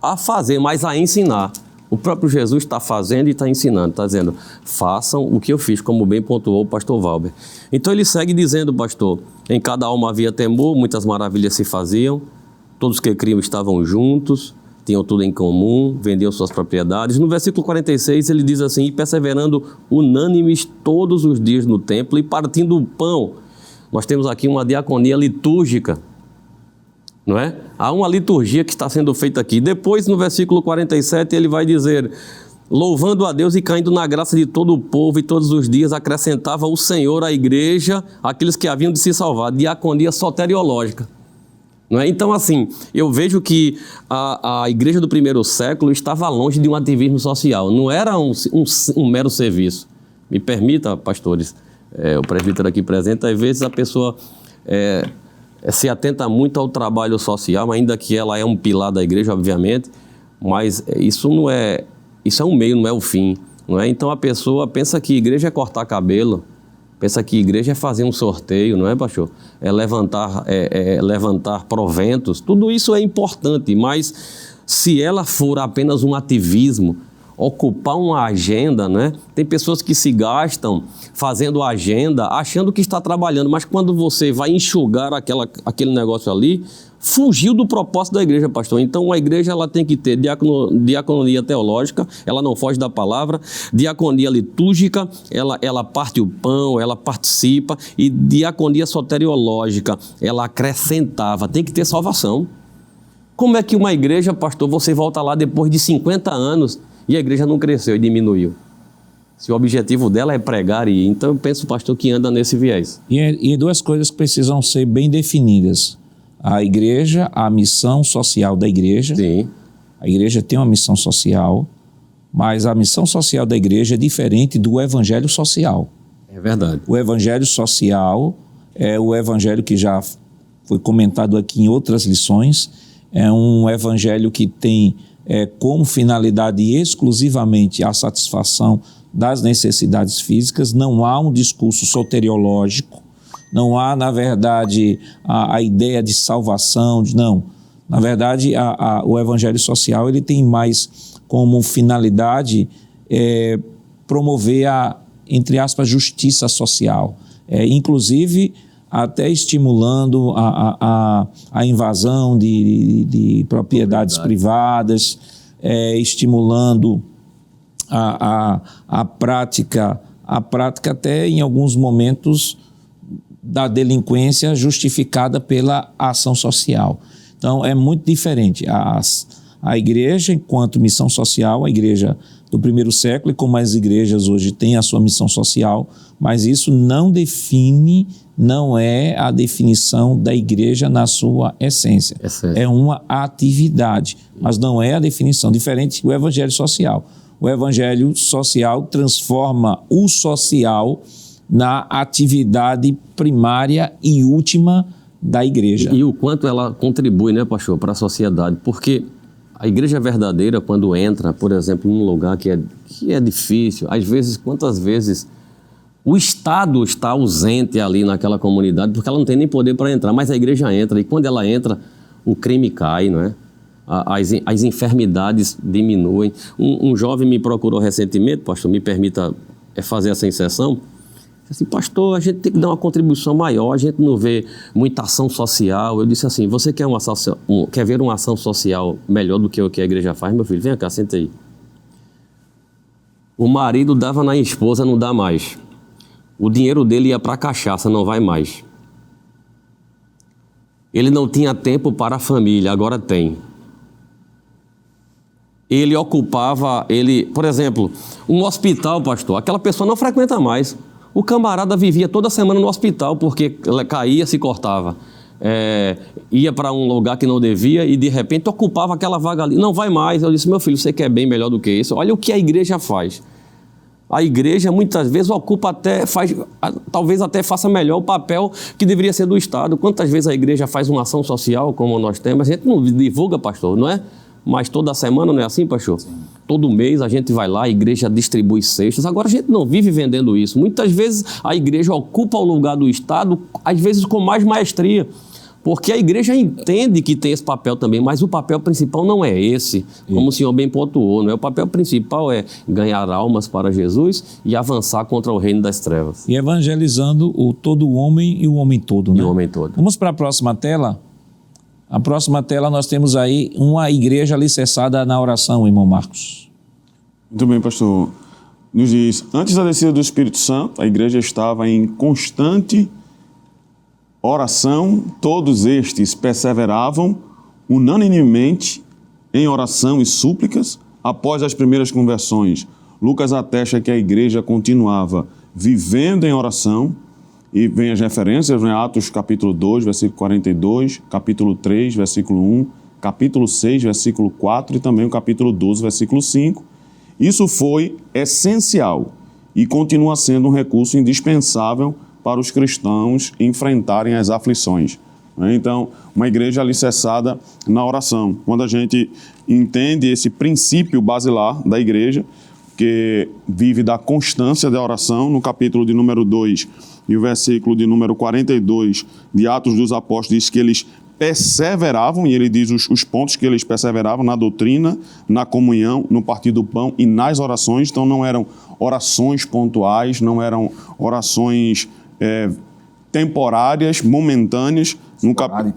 a fazer, mas a ensinar. O próprio Jesus está fazendo e está ensinando, está dizendo, façam o que eu fiz, como bem pontuou o pastor Valber. Então ele segue dizendo, pastor, em cada alma havia temor, muitas maravilhas se faziam, todos que criam estavam juntos, tinham tudo em comum, vendiam suas propriedades. No versículo 46 ele diz assim, e perseverando unânimes todos os dias no templo e partindo o pão. Nós temos aqui uma diaconia litúrgica, não é? Há uma liturgia que está sendo feita aqui. Depois, no versículo 47, ele vai dizer, louvando a Deus e caindo na graça de todo o povo, e todos os dias acrescentava o Senhor à igreja aqueles que haviam de se salvar. Diaconia soteriológica. Não é? Então, assim, eu vejo que a igreja do primeiro século estava longe de um ativismo social. Não era um mero serviço. Me permita, pastores, o presbítero aqui presente, às vezes a pessoa se atenta muito ao trabalho social, ainda que ela é um pilar da igreja, obviamente, mas isso é um meio, não é o fim. Não é? Então a pessoa pensa que igreja é cortar cabelo, pensa que igreja é fazer um sorteio, não é, pastor? É levantar proventos, tudo isso é importante, mas se ela for apenas um ativismo, ocupar uma agenda, né? Tem pessoas que se gastam fazendo agenda, achando que está trabalhando, mas quando você vai enxugar aquele negócio ali, fugiu do propósito da igreja, pastor. Então a igreja ela tem que ter diaconia teológica, ela não foge da palavra, diaconia litúrgica, ela parte o pão, ela participa, e diaconia soteriológica, ela acrescentava, tem que ter salvação. Como é que uma igreja, pastor, você volta lá depois de 50 anos e a igreja não cresceu e diminuiu? Se o objetivo dela é pregar, então eu penso, pastor, que anda nesse viés. E duas coisas que precisam ser bem definidas. A igreja, a missão social da igreja. Sim. A igreja tem uma missão social, mas a missão social da igreja é diferente do evangelho social. É verdade. O evangelho social é o evangelho que já foi comentado aqui em outras lições. É um evangelho que tem como finalidade exclusivamente a satisfação das necessidades físicas. Não há um discurso soteriológico, não há, na verdade, a ideia de salvação, não. Na verdade, o evangelho social ele tem mais como finalidade promover entre aspas, justiça social. Inclusive, até estimulando a invasão de propriedades privadas, estimulando a prática até em alguns momentos da delinquência justificada pela ação social. Então, é muito diferente. A igreja, enquanto missão social, a igreja do primeiro século, e como as igrejas hoje têm a sua missão social, mas isso não é a definição da igreja na sua essência. É uma atividade, mas não é a definição, diferente do evangelho social. O evangelho social transforma o social na atividade primária e última da igreja. E o quanto ela contribui, né, pastor, para a sociedade, porque a igreja verdadeira, quando entra, por exemplo, num lugar que é difícil, às vezes, quantas vezes o Estado está ausente ali naquela comunidade, porque ela não tem nem poder para entrar, mas a igreja entra, e quando ela entra, o crime cai, não é? As enfermidades diminuem. Um jovem me procurou recentemente, pastor, me permita fazer essa inserção, assim, pastor, a gente tem que dar uma contribuição maior, a gente não vê muita ação social. Eu disse assim, você quer ver uma ação social melhor do que o que a igreja faz? Meu filho, vem cá, senta aí. O marido dava na esposa, não dá mais. O dinheiro dele ia para a cachaça, não vai mais. Ele não tinha tempo para a família, agora tem. Ele ocupava, por exemplo, um hospital, pastor, aquela pessoa não frequenta mais. O camarada vivia toda semana no hospital porque caía, se cortava. Ia para um lugar que não devia e de repente ocupava aquela vaga ali. Não vai mais. Eu disse, meu filho, você quer bem melhor do que isso? Olha o que a igreja faz. A igreja muitas vezes talvez até faça melhor o papel que deveria ser do Estado. Quantas vezes a igreja faz uma ação social como nós temos? A gente não divulga, pastor, não é? Mas toda semana não é assim, pastor? Sim. Todo mês a gente vai lá, a igreja distribui cestas. Agora a gente não vive vendendo isso. Muitas vezes a igreja ocupa o lugar do Estado, às vezes com mais maestria. Porque a igreja entende que tem esse papel também, mas o papel principal não é esse, como o senhor bem pontuou, não é? O papel principal é ganhar almas para Jesus e avançar contra o reino das trevas. E evangelizando todo o homem e o homem todo, né? E o homem todo. Vamos para a próxima tela? A próxima tela nós temos aí uma igreja alicerçada na oração, irmão Marcos. Muito bem, pastor. Nos diz, antes da descida do Espírito Santo, a igreja estava em constante oração, todos estes perseveravam unanimemente em oração e súplicas após as primeiras conversões. Lucas atesta que a igreja continuava vivendo em oração, e vem as referências, né? Atos capítulo 2, versículo 42, capítulo 3, versículo 1, capítulo 6, versículo 4 e também o capítulo 12, versículo 5. Isso foi essencial e continua sendo um recurso indispensável para os cristãos enfrentarem as aflições. Então, uma igreja alicerçada na oração. Quando a gente entende esse princípio basilar da igreja, que vive da constância da oração, no capítulo de número 2 e o versículo de número 42 de Atos dos Apóstolos diz que eles perseveravam, e ele diz os pontos que eles perseveravam: na doutrina, na comunhão, no partir do pão e nas orações. Então não eram orações pontuais, não eram orações temporárias, momentâneas,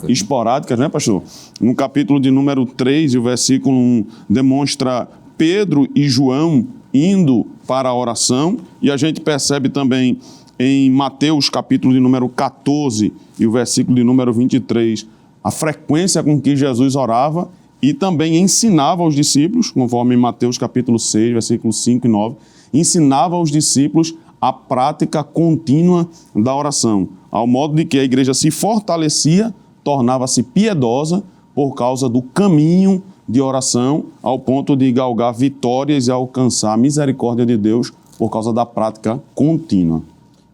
esporádicas, né, pastor? No capítulo de número 3, e o versículo 1, demonstra Pedro e João indo para a oração, e a gente percebe também em Mateus, capítulo de número 14, e o versículo de número 23, a frequência com que Jesus orava e também ensinava aos discípulos, conforme em Mateus, capítulo 6, versículos 5 e 9, ensinava aos discípulos a prática contínua da oração, ao modo de que a igreja se fortalecia, tornava-se piedosa por causa do caminho de oração, ao ponto de galgar vitórias e alcançar a misericórdia de Deus por causa da prática contínua.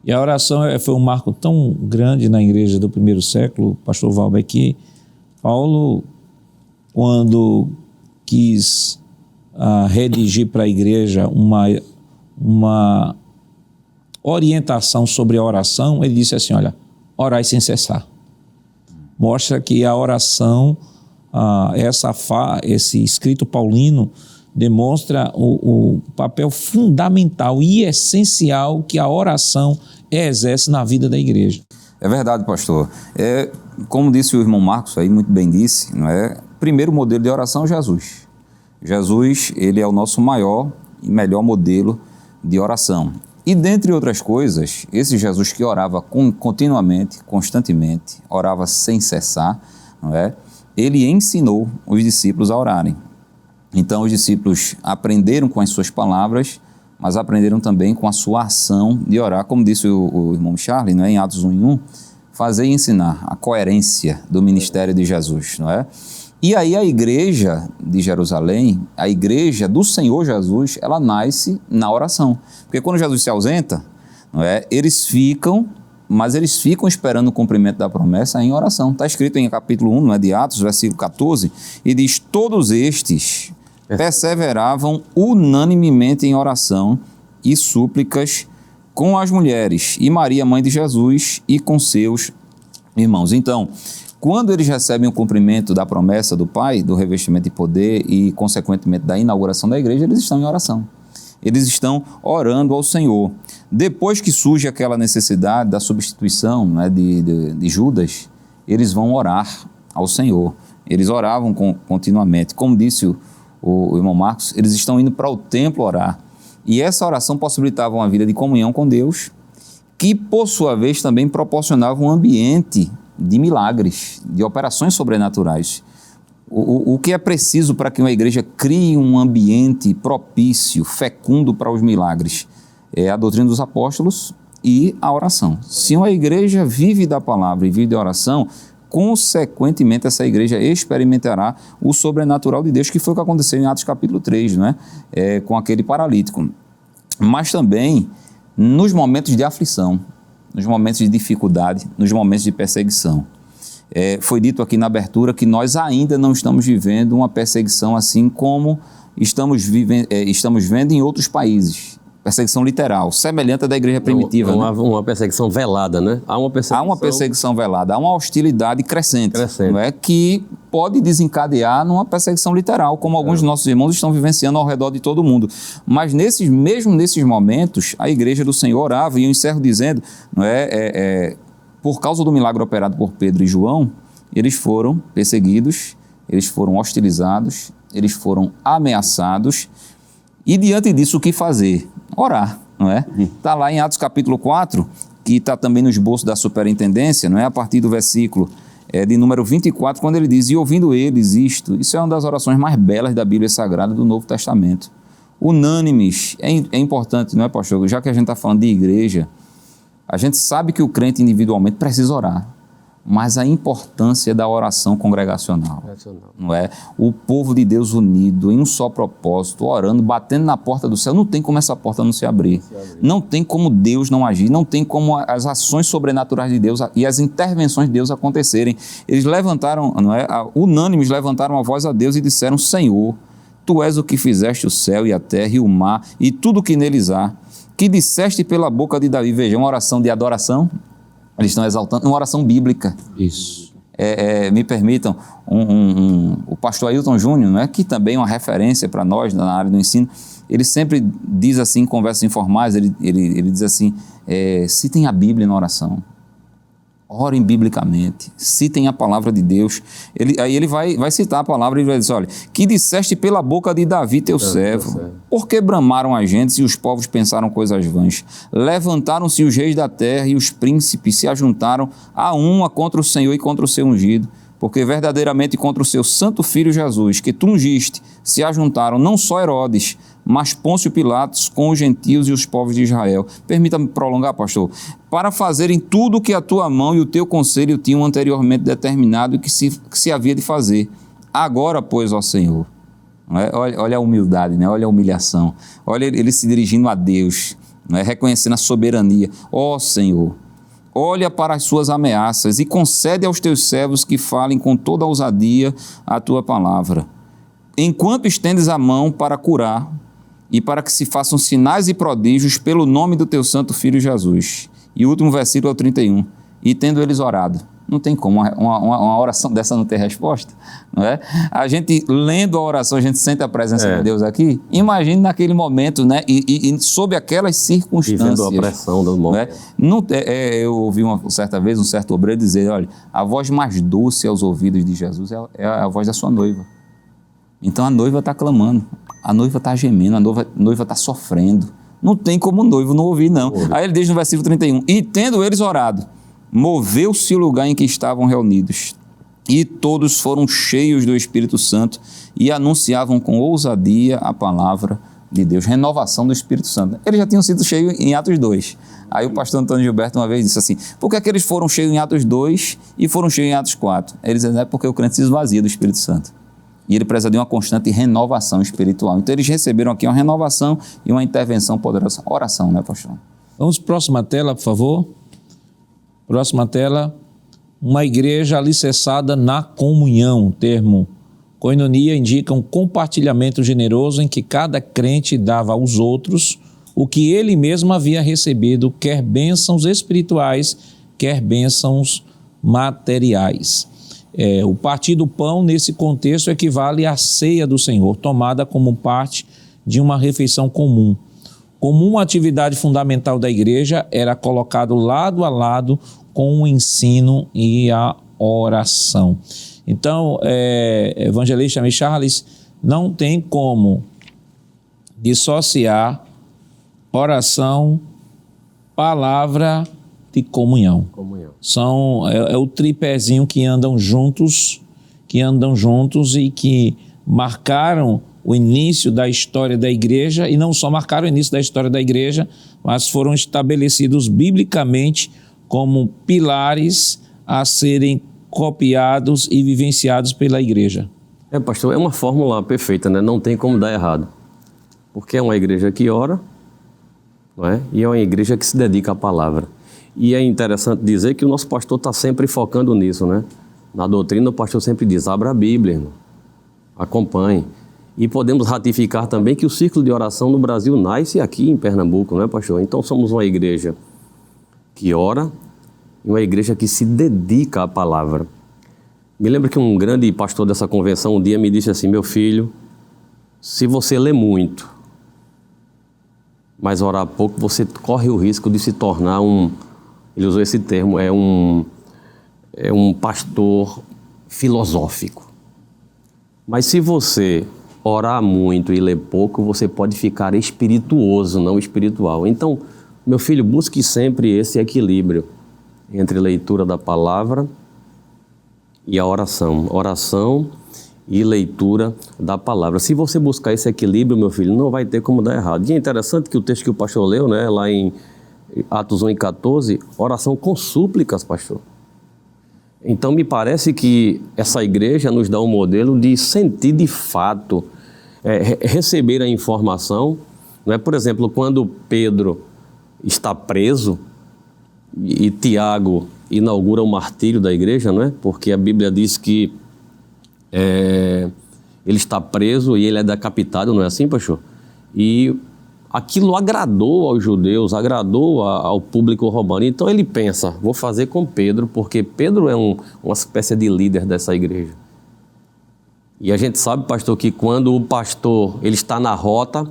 E a oração foi um marco tão grande na igreja do primeiro século, pastor Valber, que Paulo, quando quis redigir para a igreja uma orientação sobre a oração, ele disse assim: olha, orai sem cessar. Mostra que a oração, esse escrito paulino, demonstra o papel fundamental e essencial que a oração exerce na vida da igreja. É verdade, pastor. Como disse o irmão Marcos aí, muito bem disse, não é? Primeiro modelo de oração é Jesus. Jesus, ele é o nosso maior e melhor modelo de oração. E dentre outras coisas, esse Jesus que orava continuamente, constantemente, orava sem cessar, não é? Ele ensinou os discípulos a orarem. Então os discípulos aprenderam com as suas palavras, mas aprenderam também com a sua ação de orar, como disse o irmão Charles, não é? Em Atos 1:1, fazer e ensinar, a coerência do ministério de Jesus, não é? E aí a igreja de Jerusalém, a igreja do Senhor Jesus, ela nasce na oração. Porque quando Jesus se ausenta, não é? Eles ficam esperando o cumprimento da promessa em oração. Está escrito em capítulo 1, não é, de Atos, versículo 14, e diz: todos estes perseveravam unanimemente em oração e súplicas com as mulheres, e Maria, mãe de Jesus, e com seus irmãos. Então, quando eles recebem o cumprimento da promessa do Pai, do revestimento de poder e, consequentemente, da inauguração da igreja, eles estão em oração. Eles estão orando ao Senhor. Depois que surge aquela necessidade da substituição, né, de Judas, eles vão orar ao Senhor. Eles oravam continuamente. Como disse o irmão Marcos, eles estão indo para o templo orar. E essa oração possibilitava uma vida de comunhão com Deus, que, por sua vez, também proporcionava um ambiente de milagres, de operações sobrenaturais. O que é preciso para que uma igreja crie um ambiente propício, fecundo para os milagres? É a doutrina dos apóstolos e a oração. Se uma igreja vive da palavra e vive da oração, consequentemente essa igreja experimentará o sobrenatural de Deus, que foi o que aconteceu em Atos capítulo 3, não é? Com aquele paralítico. Mas também nos momentos de aflição, nos momentos de dificuldade, nos momentos de perseguição. Foi dito aqui na abertura que nós ainda não estamos vivendo uma perseguição assim como estamos vendo em outros países. Perseguição literal, semelhante à da igreja primitiva. Uma perseguição velada, né? Há uma perseguição velada, há uma hostilidade crescente. Não é? Que pode desencadear numa perseguição literal, como alguns de nossos irmãos estão vivenciando ao redor de todo mundo. Mas mesmo nesses momentos, a igreja do Senhor orava, e eu encerro dizendo, não é, por causa do milagre operado por Pedro e João, eles foram perseguidos, eles foram hostilizados, eles foram ameaçados. E diante disso, o que fazer? Orar, não é? Está lá em Atos capítulo 4, que está também no esboço da superintendência, não é? A partir do versículo de número 24, quando ele diz: e ouvindo eles isto, isso é uma das orações mais belas da Bíblia Sagrada do Novo Testamento. Unânimes, é importante, não é, pastor? Já que a gente está falando de igreja, a gente sabe que o crente individualmente precisa orar, mas a importância da oração congregacional, não é? O povo de Deus unido em um só propósito, orando, batendo na porta do céu, não tem como essa porta não se abrir. Não tem como Deus não agir, não tem como as ações sobrenaturais de Deus e as intervenções de Deus acontecerem. Eles levantaram, não é? Unânimes levantaram a voz a Deus e disseram: Senhor, Tu és o que fizeste o céu e a terra e o mar e tudo o que neles há, que disseste pela boca de Davi. Veja, uma oração de adoração. Eles estão exaltando uma oração bíblica. Isso. me permitam, o pastor Ailton Júnior, né, que também é uma referência para nós na área do ensino, ele sempre diz assim, em conversas informais, ele diz assim, citem a Bíblia na oração. Orem biblicamente, citem a palavra de Deus. Aí ele vai citar a palavra e vai dizer, olha, que disseste pela boca de Davi teu servo, porque bramaram as gentes e os povos pensaram coisas vãs. Levantaram-se os reis da terra e os príncipes se ajuntaram a uma contra o Senhor e contra o seu ungido, porque verdadeiramente contra o seu santo filho Jesus, que tu ungiste, se ajuntaram não só Herodes, mas Pôncio Pilatos com os gentios e os povos de Israel. Permita-me prolongar, pastor. Para fazerem tudo o que a tua mão e o teu conselho tinham anteriormente determinado e que se havia de fazer. Agora, pois, ó Senhor, olha a humildade, né? Olha a humilhação, olha ele se dirigindo a Deus, né? Reconhecendo a soberania. Ó Senhor, olha para as suas ameaças e concede aos teus servos que falem com toda ousadia a tua palavra. Enquanto estendes a mão para curar e para que se façam sinais e prodígios pelo nome do teu santo filho Jesus. E o último versículo é o 31. E tendo eles orado. Não tem como uma oração dessa não ter resposta, não é? A gente lendo a oração, a gente sente a presença de Deus aqui. Imagine naquele momento, né? E sob aquelas circunstâncias. Vivendo a pressão do momento. Eu ouvi certa vez um certo obreiro dizer, olha, a voz mais doce aos ouvidos de Jesus é a voz da sua noiva. Então a noiva está clamando, a noiva está gemendo, a noiva está sofrendo. Não tem como o noivo não ouvir, não. Aí ele diz no versículo 31, e tendo eles orado, moveu-se o lugar em que estavam reunidos, e todos foram cheios do Espírito Santo e anunciavam com ousadia a palavra de Deus. Renovação do Espírito Santo. Eles já tinham sido cheios em Atos 2. Aí o pastor Antônio Gilberto uma vez disse assim, por que é que eles foram cheios em Atos 2 e foram cheios em Atos 4? Eles dizem, porque o crente se esvazia do Espírito Santo. E ele precisa de uma constante renovação espiritual. Então eles receberam aqui uma renovação e uma intervenção poderosa. Oração, né, pastor? Vamos para a próxima tela, por favor. Próxima tela. Uma igreja alicerçada na comunhão. O termo koinonia indica um compartilhamento generoso em que cada crente dava aos outros o que ele mesmo havia recebido, quer bênçãos espirituais, quer bênçãos materiais. O partir do pão, nesse contexto, equivale à ceia do Senhor, tomada como parte de uma refeição comum. Como uma atividade fundamental da igreja, era colocado lado a lado com o ensino e a oração. Então, evangelista Michalis, não tem como dissociar oração, palavra de comunhão. É o tripézinho que andam juntos e que marcaram o início da história da igreja, e não só marcaram o início da história da igreja, mas foram estabelecidos biblicamente como pilares a serem copiados e vivenciados pela igreja. Pastor, é uma fórmula perfeita, né? Não tem como dar errado. Porque é uma igreja que ora, não é? E é uma igreja que se dedica à palavra. E é interessante dizer que o nosso pastor está sempre focando nisso, né? Na doutrina, o pastor sempre diz, abra a Bíblia, irmão. Acompanhe. E podemos ratificar também que o círculo de oração no Brasil nasce aqui em Pernambuco, não é, pastor? Então somos uma igreja que ora e uma igreja que se dedica à palavra. Me lembro que um grande pastor dessa convenção um dia me disse assim, meu filho, se você lê muito, mas orar pouco, você corre o risco de se tornar ele usou esse termo, é um pastor filosófico. Mas se você orar muito e ler pouco, você pode ficar espirituoso, não espiritual. Então, meu filho, busque sempre esse equilíbrio entre leitura da palavra e a oração. Oração e leitura da palavra. Se você buscar esse equilíbrio, meu filho, não vai ter como dar errado. E é interessante que o texto que o pastor leu, né, lá em Atos 1:14, oração com súplicas, pastor. Então, me parece que essa igreja nos dá um modelo de sentir de fato, receber a informação. Não é? Por exemplo, quando Pedro está preso e Tiago inaugura o martírio da igreja, não é? Porque a Bíblia diz que ele está preso e ele é decapitado, não é assim, pastor? E aquilo agradou aos judeus, agradou ao público romano. Então ele pensa, vou fazer com Pedro, porque Pedro é uma espécie de líder dessa igreja. E a gente sabe, pastor, que quando o pastor ele está na rota,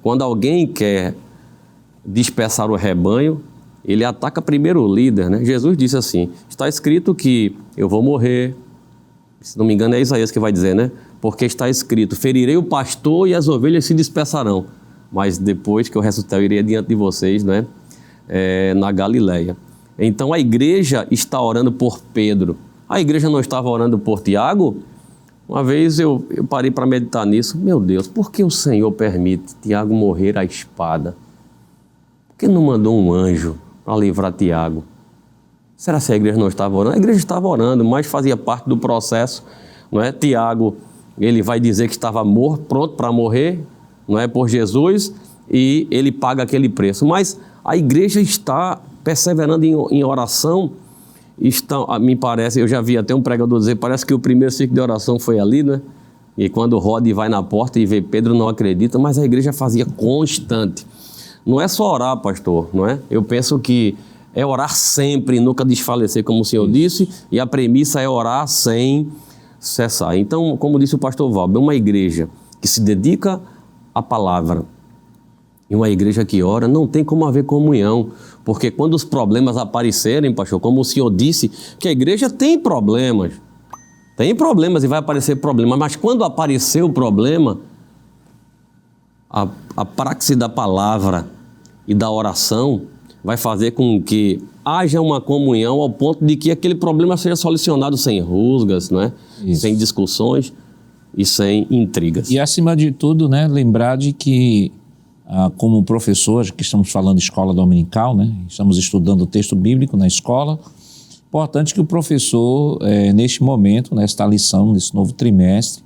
quando alguém quer dispersar o rebanho, ele ataca primeiro o líder, né? Jesus disse assim, está escrito que eu vou morrer, se não me engano é Isaías que vai dizer, né? Porque está escrito, ferirei o pastor e as ovelhas se dispersarão. Mas depois que eu ressuscitar, eu irei diante de vocês, né? Na Galileia. Então a igreja está orando por Pedro. A igreja não estava orando por Tiago? Uma vez eu parei para meditar nisso. Meu Deus, por que o Senhor permite Tiago morrer à espada? Por que não mandou um anjo para livrar Tiago? Será que a igreja não estava orando? A igreja estava orando, mas fazia parte do processo, não é? Tiago, ele vai dizer que estava pronto para morrer, não é, por Jesus, e ele paga aquele preço. Mas a igreja está perseverando em oração. Me parece, eu já vi até um pregador dizer, parece que o primeiro ciclo de oração foi ali, né? E quando roda e vai na porta e vê Pedro, não acredita, mas a igreja fazia constante. Não é só orar, pastor, não é? Eu penso que é orar sempre, nunca desfalecer, como o senhor disse, e a premissa é orar sem cessar. Então, como disse o pastor Valber, uma igreja que se dedica à palavra e uma igreja que ora, não tem como haver comunhão, porque quando os problemas aparecerem, pastor, como o senhor disse, que a igreja tem problemas e vai aparecer problema, mas quando aparecer o problema, a praxe da palavra e da oração vai fazer com que haja uma comunhão ao ponto de que aquele problema seja solucionado sem rusgas, não é? Sem discussões e sem intrigas. E acima de tudo, né, lembrar de que, como professor, que estamos falando de escola dominical, né, estamos estudando o texto bíblico na escola, importante que o professor, neste momento, nesta lição, nesse novo trimestre,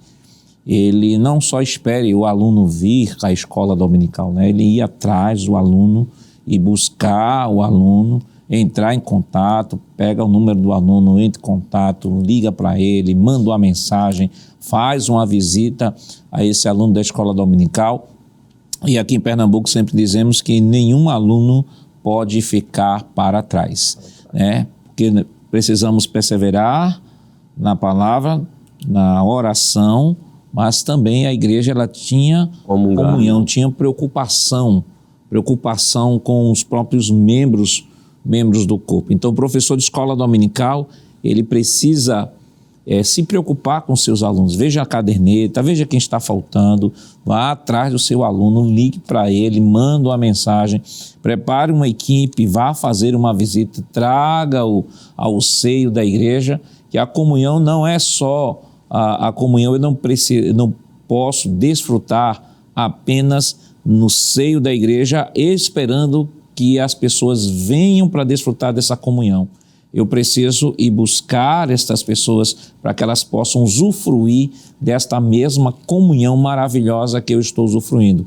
ele não só espere o aluno vir à escola dominical, né, ele ir atrás do aluno e buscar o aluno, entrar em contato, pega o número do aluno, entra em contato, liga para ele, manda uma mensagem, faz uma visita a esse aluno da escola dominical. E aqui em Pernambuco sempre dizemos que nenhum aluno pode ficar para trás, né? Porque precisamos perseverar na palavra, na oração, mas também a igreja ela tinha comunhão, tinha preocupação com os próprios membros do corpo. Então, o professor de escola dominical, ele precisa se preocupar com seus alunos. Veja a caderneta, veja quem está faltando, vá atrás do seu aluno, ligue para ele, manda uma mensagem, prepare uma equipe, vá fazer uma visita, traga-o ao seio da igreja, que a comunhão não é só a comunhão, eu não posso desfrutar apenas no seio da igreja, esperando que as pessoas venham para desfrutar dessa comunhão. Eu preciso ir buscar estas pessoas para que elas possam usufruir desta mesma comunhão maravilhosa que eu estou usufruindo.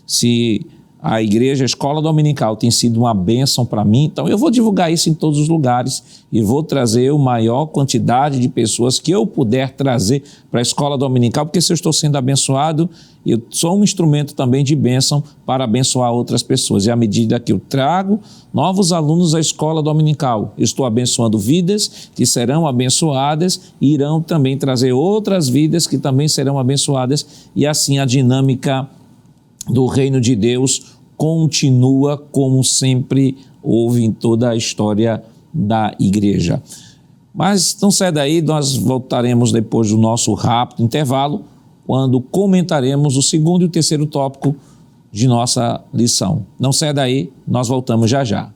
Se a igreja, a escola dominical tem sido uma bênção para mim, então eu vou divulgar isso em todos os lugares e vou trazer a maior quantidade de pessoas que eu puder trazer para a escola dominical, porque se eu estou sendo abençoado, eu sou um instrumento também de bênção para abençoar outras pessoas. E à medida que eu trago novos alunos à escola dominical, eu estou abençoando vidas que serão abençoadas e irão também trazer outras vidas que também serão abençoadas, e assim a dinâmica do reino de Deus continua como sempre houve em toda a história da igreja. Mas não sai daí, nós voltaremos depois do nosso rápido intervalo, quando comentaremos o segundo e o terceiro tópico de nossa lição. Não sai daí, nós voltamos já já.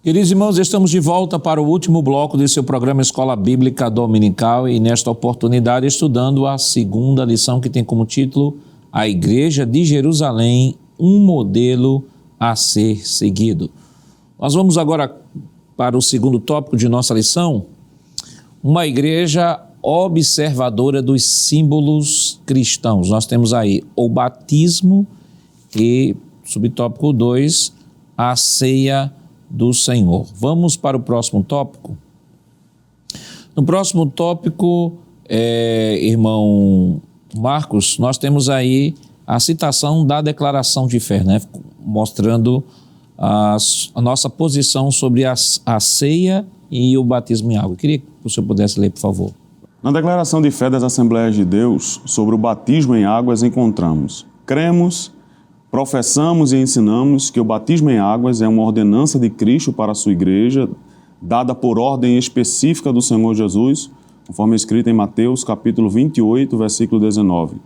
Queridos irmãos, estamos de volta para o último bloco desse seu programa Escola Bíblica Dominical e nesta oportunidade estudando a segunda lição que tem como título A Igreja de Jerusalém, um modelo a ser seguido. Nós vamos agora para o segundo tópico de nossa lição, uma igreja observadora dos símbolos cristãos. Nós temos aí o batismo e, subtópico 2, a ceia do Senhor. Vamos para o próximo tópico. No próximo tópico, irmão Marcos, nós temos aí a citação da declaração de fé, né? Mostrando a nossa posição sobre a ceia e o batismo em água. Eu queria que o senhor pudesse ler, por favor. Na declaração de fé das Assembleias de Deus sobre o batismo em águas encontramos: cremos, professamos e ensinamos que o batismo em águas é uma ordenança de Cristo para a sua igreja, dada por ordem específica do Senhor Jesus, conforme escrito em Mateus capítulo 28, versículo 19.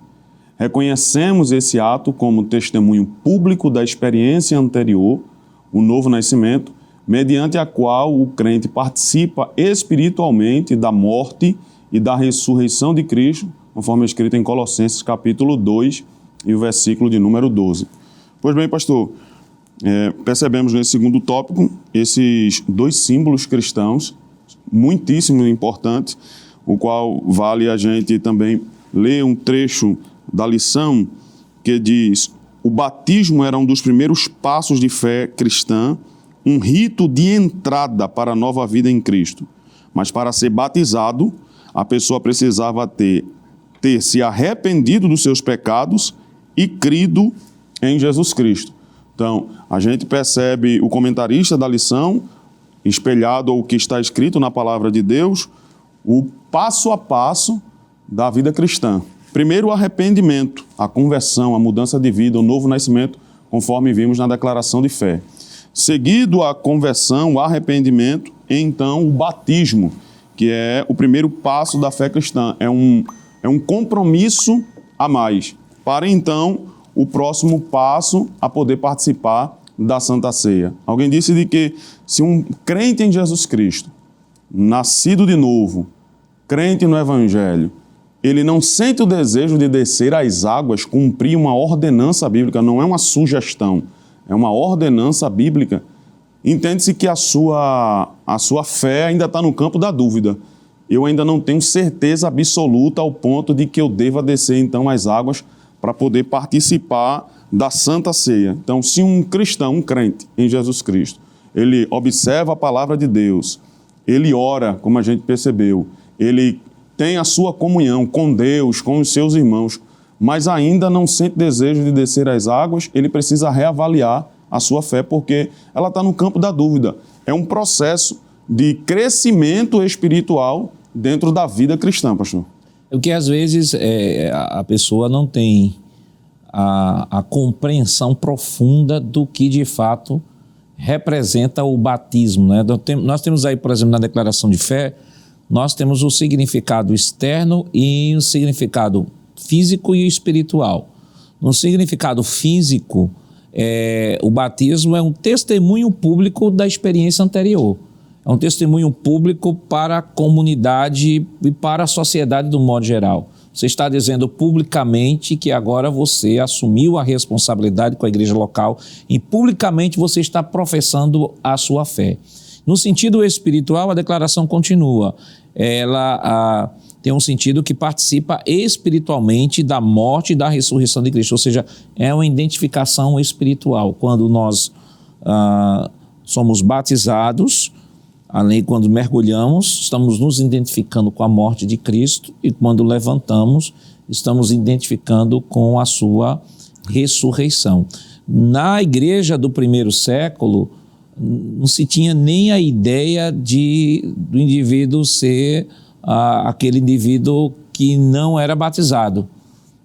Reconhecemos esse ato como testemunho público da experiência anterior, o novo nascimento, mediante a qual o crente participa espiritualmente da morte e da ressurreição de Cristo, conforme escrito em Colossenses capítulo 2 e o versículo de número 12. Pois bem, pastor, percebemos nesse segundo tópico esses dois símbolos cristãos, muitíssimo importantes, o qual vale a gente também ler um trecho da lição que diz: o batismo era um dos primeiros passos de fé cristã, um rito de entrada para a nova vida em Cristo. Mas para ser batizado, a pessoa precisava ter se arrependido dos seus pecados e crido em Jesus Cristo. Então, a gente percebe o comentarista da lição, espelhado ao que está escrito na palavra de Deus, o passo a passo da vida cristã. Primeiro, o arrependimento, a conversão, a mudança de vida, o novo nascimento, conforme vimos na declaração de fé. Seguido a conversão, o arrependimento, e então o batismo, que é o primeiro passo da fé cristã. É um compromisso a mais, para então o próximo passo a poder participar da Santa Ceia. Alguém disse de que se um crente em Jesus Cristo, nascido de novo, crente no Evangelho, ele não sente o desejo de descer às águas, cumprir uma ordenança bíblica, não é uma sugestão, é uma ordenança bíblica, entende-se que a sua fé ainda está no campo da dúvida. Eu ainda não tenho certeza absoluta ao ponto de que eu deva descer então às águas para poder participar da Santa Ceia. Então, se um cristão, um crente em Jesus Cristo, ele observa a palavra de Deus, ele ora, como a gente percebeu, ele tem a sua comunhão com Deus, com os seus irmãos, mas ainda não sente desejo de descer às águas, ele precisa reavaliar a sua fé, porque ela está no campo da dúvida. É um processo de crescimento espiritual dentro da vida cristã, pastor. O que às vezes a pessoa não tem a compreensão profunda do que de fato representa o batismo, né? Nós temos aí, por exemplo, na declaração de fé, nós temos o significado externo e o significado físico e espiritual. No significado físico, o batismo é um testemunho público da experiência anterior. É um testemunho público para a comunidade e para a sociedade do modo geral. Você está dizendo publicamente que agora você assumiu a responsabilidade com a igreja local e publicamente você está professando a sua fé. No sentido espiritual, a declaração continua. Ela tem um sentido que participa espiritualmente da morte e da ressurreição de Cristo, ou seja, é uma identificação espiritual. Quando nós somos batizados, além quando mergulhamos, estamos nos identificando com a morte de Cristo e quando levantamos, estamos identificando com a sua ressurreição. Na igreja do primeiro século, não se tinha nem a ideia do indivíduo ser aquele indivíduo que não era batizado.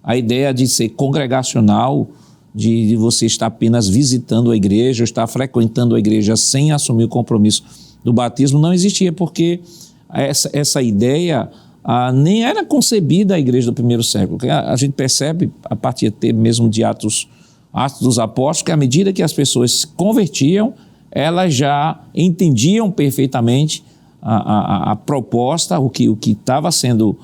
A ideia de ser congregacional, de você estar apenas visitando a igreja, ou estar frequentando a igreja sem assumir o compromisso do batismo, não existia, porque essa ideia nem era concebida a igreja do primeiro século. A gente percebe, a partir até mesmo de Atos dos Apóstolos, que à medida que as pessoas se convertiam, elas já entendiam perfeitamente a proposta, o que estava sendo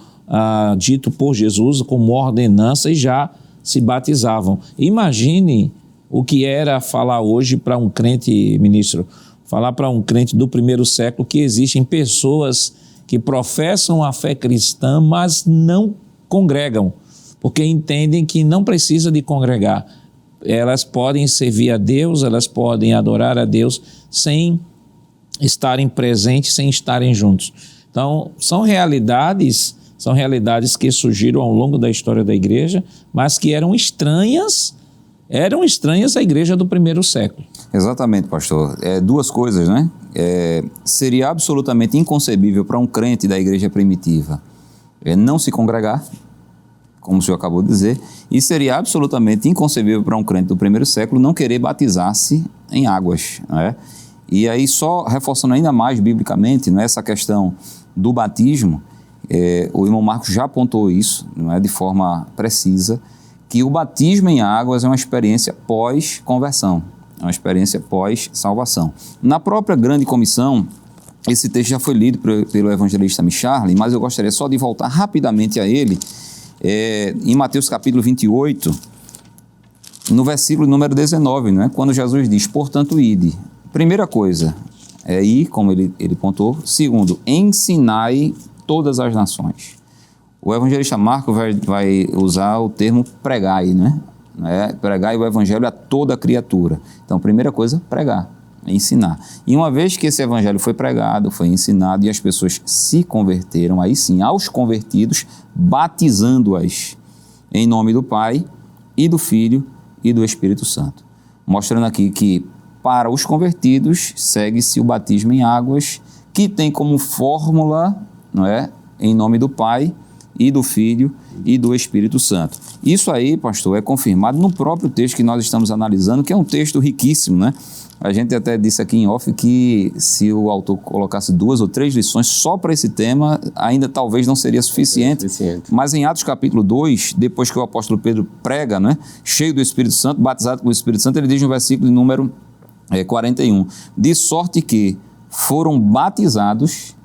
dito por Jesus como ordenança, e já se batizavam. Imagine o que era falar hoje para um crente, ministro, falar para um crente do primeiro século que existem pessoas que professam a fé cristã, mas não congregam, porque entendem que não precisa de congregar. Elas podem servir a Deus, elas podem adorar a Deus sem estarem presentes, sem estarem juntos. Então, são realidades São realidades que surgiram ao longo da história da igreja, mas que eram estranhas à igreja do primeiro século. Exatamente, pastor. Duas coisas, né? Seria absolutamente inconcebível para um crente da igreja primitiva não se congregar, como o senhor acabou de dizer, e seria absolutamente inconcebível para um crente do primeiro século não querer batizar-se em águas, não é? E aí, só reforçando ainda mais biblicamente, não é, essa questão do batismo, o irmão Marcos já apontou isso, não é, de forma precisa, que o batismo em águas é uma experiência pós-conversão, é uma experiência pós-salvação. Na própria grande comissão, esse texto já foi lido pelo evangelista Micharle, mas eu gostaria só de voltar rapidamente a ele, em Mateus capítulo 28, no versículo número 19, né, quando Jesus diz, portanto, ide. Primeira coisa, ir, como ele pontuou. Segundo, ensinai todas as nações. O evangelista Marcos vai usar o termo pregai, né? Pregai o evangelho a toda criatura. Então, primeira coisa, pregar, ensinar. E uma vez que esse evangelho foi pregado, foi ensinado e as pessoas se converteram, aí sim, aos convertidos, batizando-as em nome do Pai e do Filho e do Espírito Santo. Mostrando aqui que para os convertidos segue-se o batismo em águas, que tem como fórmula, não é, em nome do Pai e do Filho e do Espírito Santo. Isso aí, pastor, é confirmado no próprio texto que nós estamos analisando, que é um texto riquíssimo, né? A gente até disse aqui em off que se o autor colocasse 2 ou 3 lições só para esse tema, ainda talvez não seria suficiente. Mas em Atos capítulo 2, depois que o apóstolo Pedro prega, né, cheio do Espírito Santo, batizado com o Espírito Santo, ele diz no versículo número 41, de sorte que foram batizados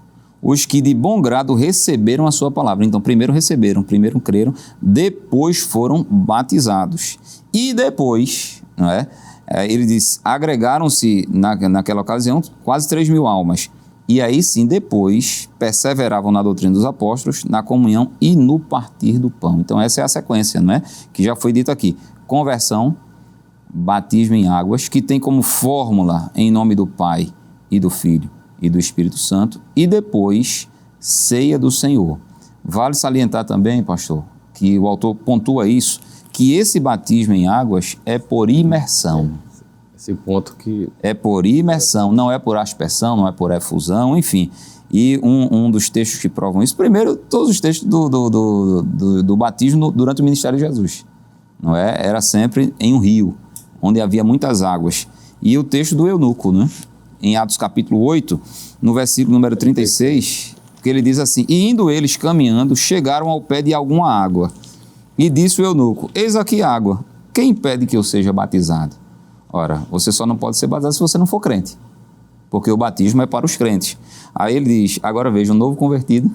os que de bom grado receberam a sua palavra. Então, primeiro receberam, primeiro creram, depois foram batizados. E depois, não é? Ele diz, agregaram-se naquela ocasião quase 3.000 almas. E aí sim, depois, perseveravam na doutrina dos apóstolos, na comunhão e no partir do pão. Então, essa é a sequência, não é? Que já foi dito aqui. Conversão, batismo em águas, que tem como fórmula em nome do Pai e do Filho e do Espírito Santo, e depois ceia do Senhor. Vale salientar também, pastor, que o autor pontua isso, que esse batismo em águas é por imersão. Esse ponto que... É por imersão, não é por aspersão, não é por efusão, enfim. E um dos textos que provam isso, primeiro, todos os textos do batismo durante o ministério de Jesus, não é? Era sempre em um rio, onde havia muitas águas. E o texto do eunuco, né? Em Atos capítulo 8, no versículo número 36, que ele diz assim, e indo eles caminhando, chegaram ao pé de alguma água, e disse o eunuco, eis aqui água, quem impede que eu seja batizado? Ora, você só não pode ser batizado se você não for crente, porque o batismo é para os crentes. Aí ele diz, agora veja, um novo convertido,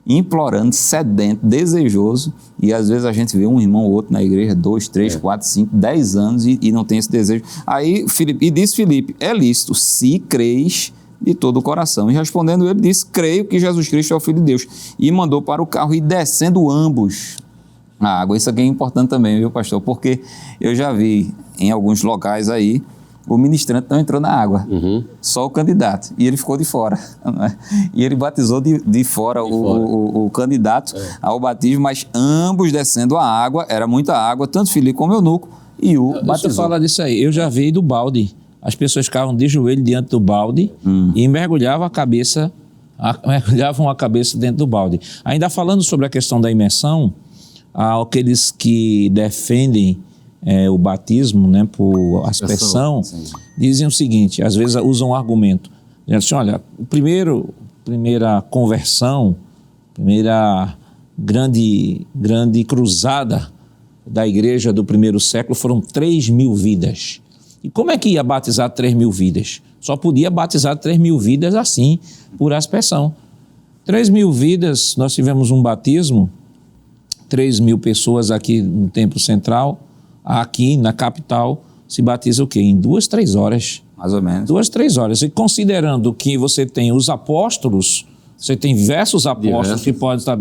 implorando, sedento, desejoso, e às vezes a gente vê um irmão ou outro na igreja, 2, 3, 4, 5, 10 anos e não tem esse desejo. Aí disse Filipe, é lícito, se creis de todo o coração. E respondendo ele, disse, creio que Jesus Cristo é o Filho de Deus. E mandou para o carro e descendo ambos a água. Isso aqui é importante também, viu, pastor? Porque eu já vi em alguns locais aí, o ministrante não entrou na água, só o candidato, e ele ficou de fora, não é? E ele batizou de fora o candidato ao batismo, mas ambos descendo a água, era muita água, tanto Filipe como eunuco, e o batizou. Deixa eu falar disso aí, eu já vi do balde, as pessoas ficavam de joelho diante do balde e mergulhavam a cabeça dentro do balde. Ainda falando sobre a questão da imersão, aqueles que defendem o batismo, né, por aspersão, dizem o seguinte, às vezes usam um argumento, dizem assim, olha, primeira conversão, primeira grande cruzada da igreja do primeiro século foram 3.000 vidas. E como é que ia batizar 3.000 vidas? Só podia batizar 3.000 vidas assim, por aspersão. 3.000 vidas, nós tivemos um batismo, 3.000 pessoas aqui no Templo Central, aqui na capital, se batiza o quê? Em 2, 3 horas. Mais ou menos. 2, 3 horas. E considerando que você tem os apóstolos, você tem diversos apóstolos que podem estar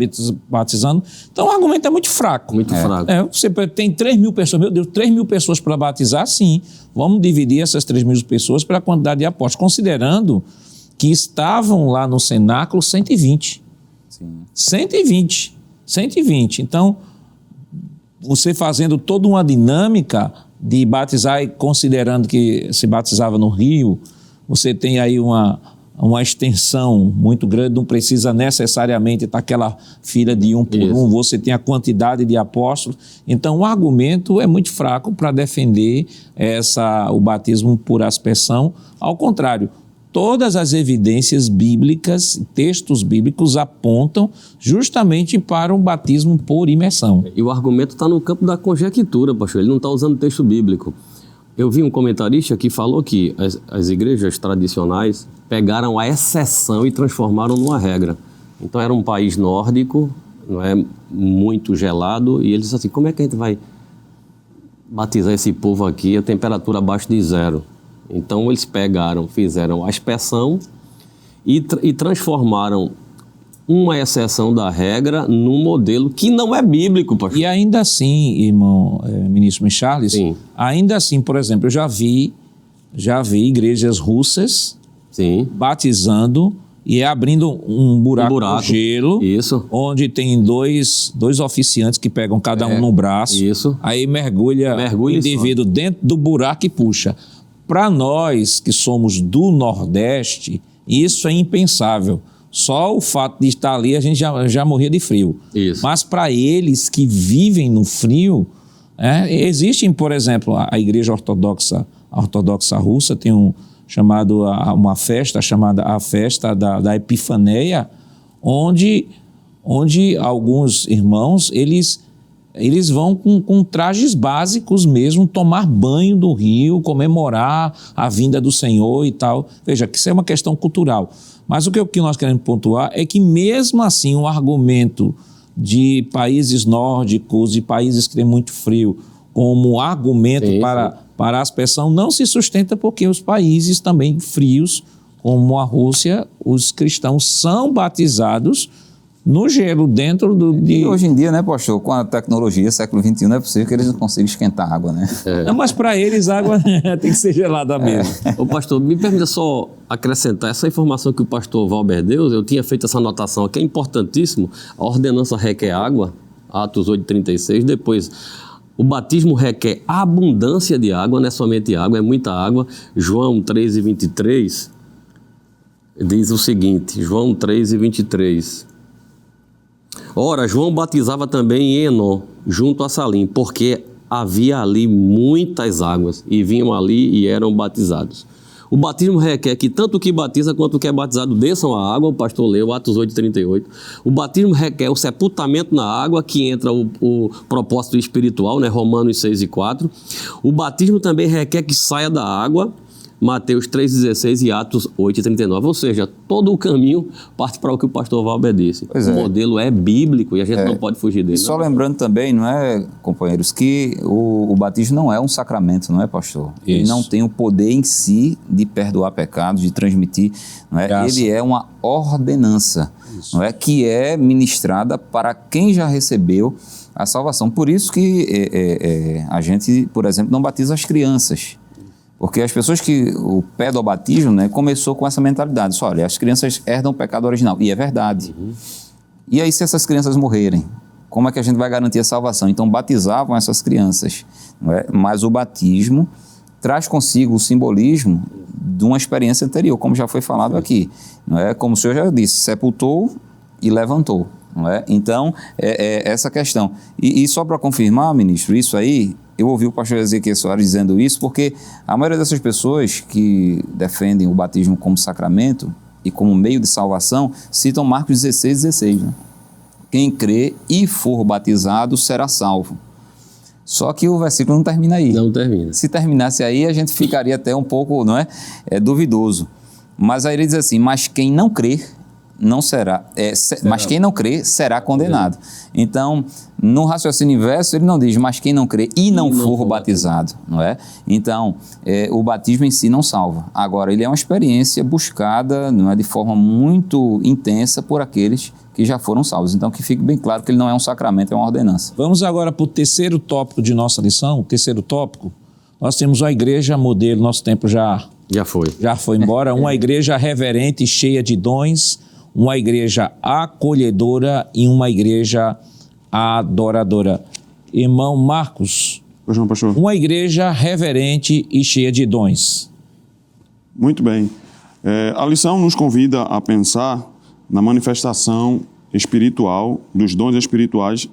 batizando, então o argumento é muito fraco. Muito fraco. Você tem 3.000 pessoas, meu Deus, 3.000 pessoas para batizar, sim. Vamos dividir essas 3.000 pessoas pela quantidade de apóstolos, considerando que estavam lá no cenáculo 120. Sim. 120. Então, você fazendo toda uma dinâmica de batizar e considerando que se batizava no rio, você tem aí uma extensão muito grande, não precisa necessariamente estar aquela fila de um por um, você tem a quantidade de apóstolos. Então, o argumento é muito fraco para defender o batismo por aspersão. Ao contrário, todas as evidências bíblicas, textos bíblicos apontam justamente para um batismo por imersão. E o argumento está no campo da conjectura, pastor, ele não está usando texto bíblico. Eu vi um comentarista que falou que as igrejas tradicionais pegaram a exceção e transformaram numa regra. Então era um país nórdico, não é, muito gelado, e eles disseram assim, como é que a gente vai batizar esse povo aqui a temperatura abaixo de 0? Então eles fizeram a aspersão e transformaram uma exceção da regra num modelo que não é bíblico, pastor. E ainda assim, irmão ministro Charles, Sim. ainda assim, por exemplo, eu já vi igrejas russas Sim. batizando e abrindo um buraco no gelo, Isso. onde tem dois oficiantes que pegam cada um no braço, Isso. aí mergulha o indivíduo dentro do buraco e puxa. Para nós que somos do Nordeste, isso é impensável. Só o fato de estar ali, a gente já morria de frio. Isso. Mas para eles que vivem no frio, existem, por exemplo, a igreja ortodoxa russa tem uma festa chamada a festa da Epifaneia, onde alguns irmãos, eles vão com trajes básicos mesmo, tomar banho do rio, comemorar a vinda do Senhor e tal. Veja, que isso é uma questão cultural. Mas o que nós queremos pontuar é que mesmo assim o argumento de países nórdicos e países que têm muito frio como argumento para a aspersão não se sustenta, porque os países também frios, como a Rússia, os cristãos são batizados no gelo, dentro E hoje em dia, né, pastor, com a tecnologia, século XXI, não é possível que eles não consigam esquentar água, né? Não, mas para eles a água tem que ser gelada mesmo. Ô pastor, me permita só acrescentar essa informação que o pastor Valber deu, eu tinha feito essa anotação aqui, é importantíssimo, a ordenança requer água, Atos 8,36, depois o batismo requer abundância de água, não é somente água, é muita água. João 3,23 diz o seguinte, João 3,23... Ora, João batizava também em Enom, junto a Salim, porque havia ali muitas águas, e vinham ali e eram batizados. O batismo requer que tanto o que batiza quanto o que é batizado desçam a água, o pastor leu, Atos 8,38. O batismo requer o sepultamento na água, que entra o propósito espiritual, né? Romanos 6,4. O batismo também requer que saia da água, Mateus 3,16 e Atos 8,39. Ou seja, todo o caminho parte para o que o pastor Valber disse. O modelo é bíblico e a gente não pode fugir dele. Só lembrando também, não é, companheiros, que o batismo não é um sacramento, não é, pastor? Isso. Ele não tem o poder em si de perdoar pecados, de transmitir, não é? Graças. Ele é uma ordenança, não é, que é ministrada para quem já recebeu a salvação. Por isso que a gente, por exemplo, não batiza as crianças. Porque as pessoas que o pedobatismo, né, começou com essa mentalidade, só, olha, as crianças herdam o pecado original, e é verdade. E aí, se essas crianças morrerem, como é que a gente vai garantir a salvação? Então, batizavam essas crianças, não é? Mas o batismo traz consigo o simbolismo de uma experiência anterior, como já foi falado aqui, não é? Como o senhor já disse, sepultou e levantou, não é? Então, essa questão. E só para confirmar, ministro, isso aí, eu ouvi o pastor Ezequiel Soares dizendo isso, porque a maioria dessas pessoas que defendem o batismo como sacramento e como meio de salvação, citam Marcos 16,16. Né? Quem crê e for batizado será salvo. Só que o versículo não termina aí. Não termina. Se terminasse aí, a gente ficaria até um pouco, não é, duvidoso. Mas aí ele diz assim, mas quem não crer não será, mas quem não crê será condenado. Então, no raciocínio inverso, ele não diz, mas quem não crê e não for batizado, não é? Então, o batismo em si não salva. Agora, ele é uma experiência buscada, não é, de forma muito intensa por aqueles que já foram salvos. Então, que fique bem claro que ele não é um sacramento, é uma ordenança. Vamos agora para o terceiro tópico de nossa lição. O terceiro tópico, nós temos a igreja modelo, nosso tempo já foi embora, uma igreja reverente, cheia de dons, uma igreja acolhedora e uma igreja adoradora. Irmão Marcos, Pois não, pastor? uma igreja reverente e cheia de dons. Muito bem. A lição nos convida a pensar na manifestação espiritual, dos dons espirituais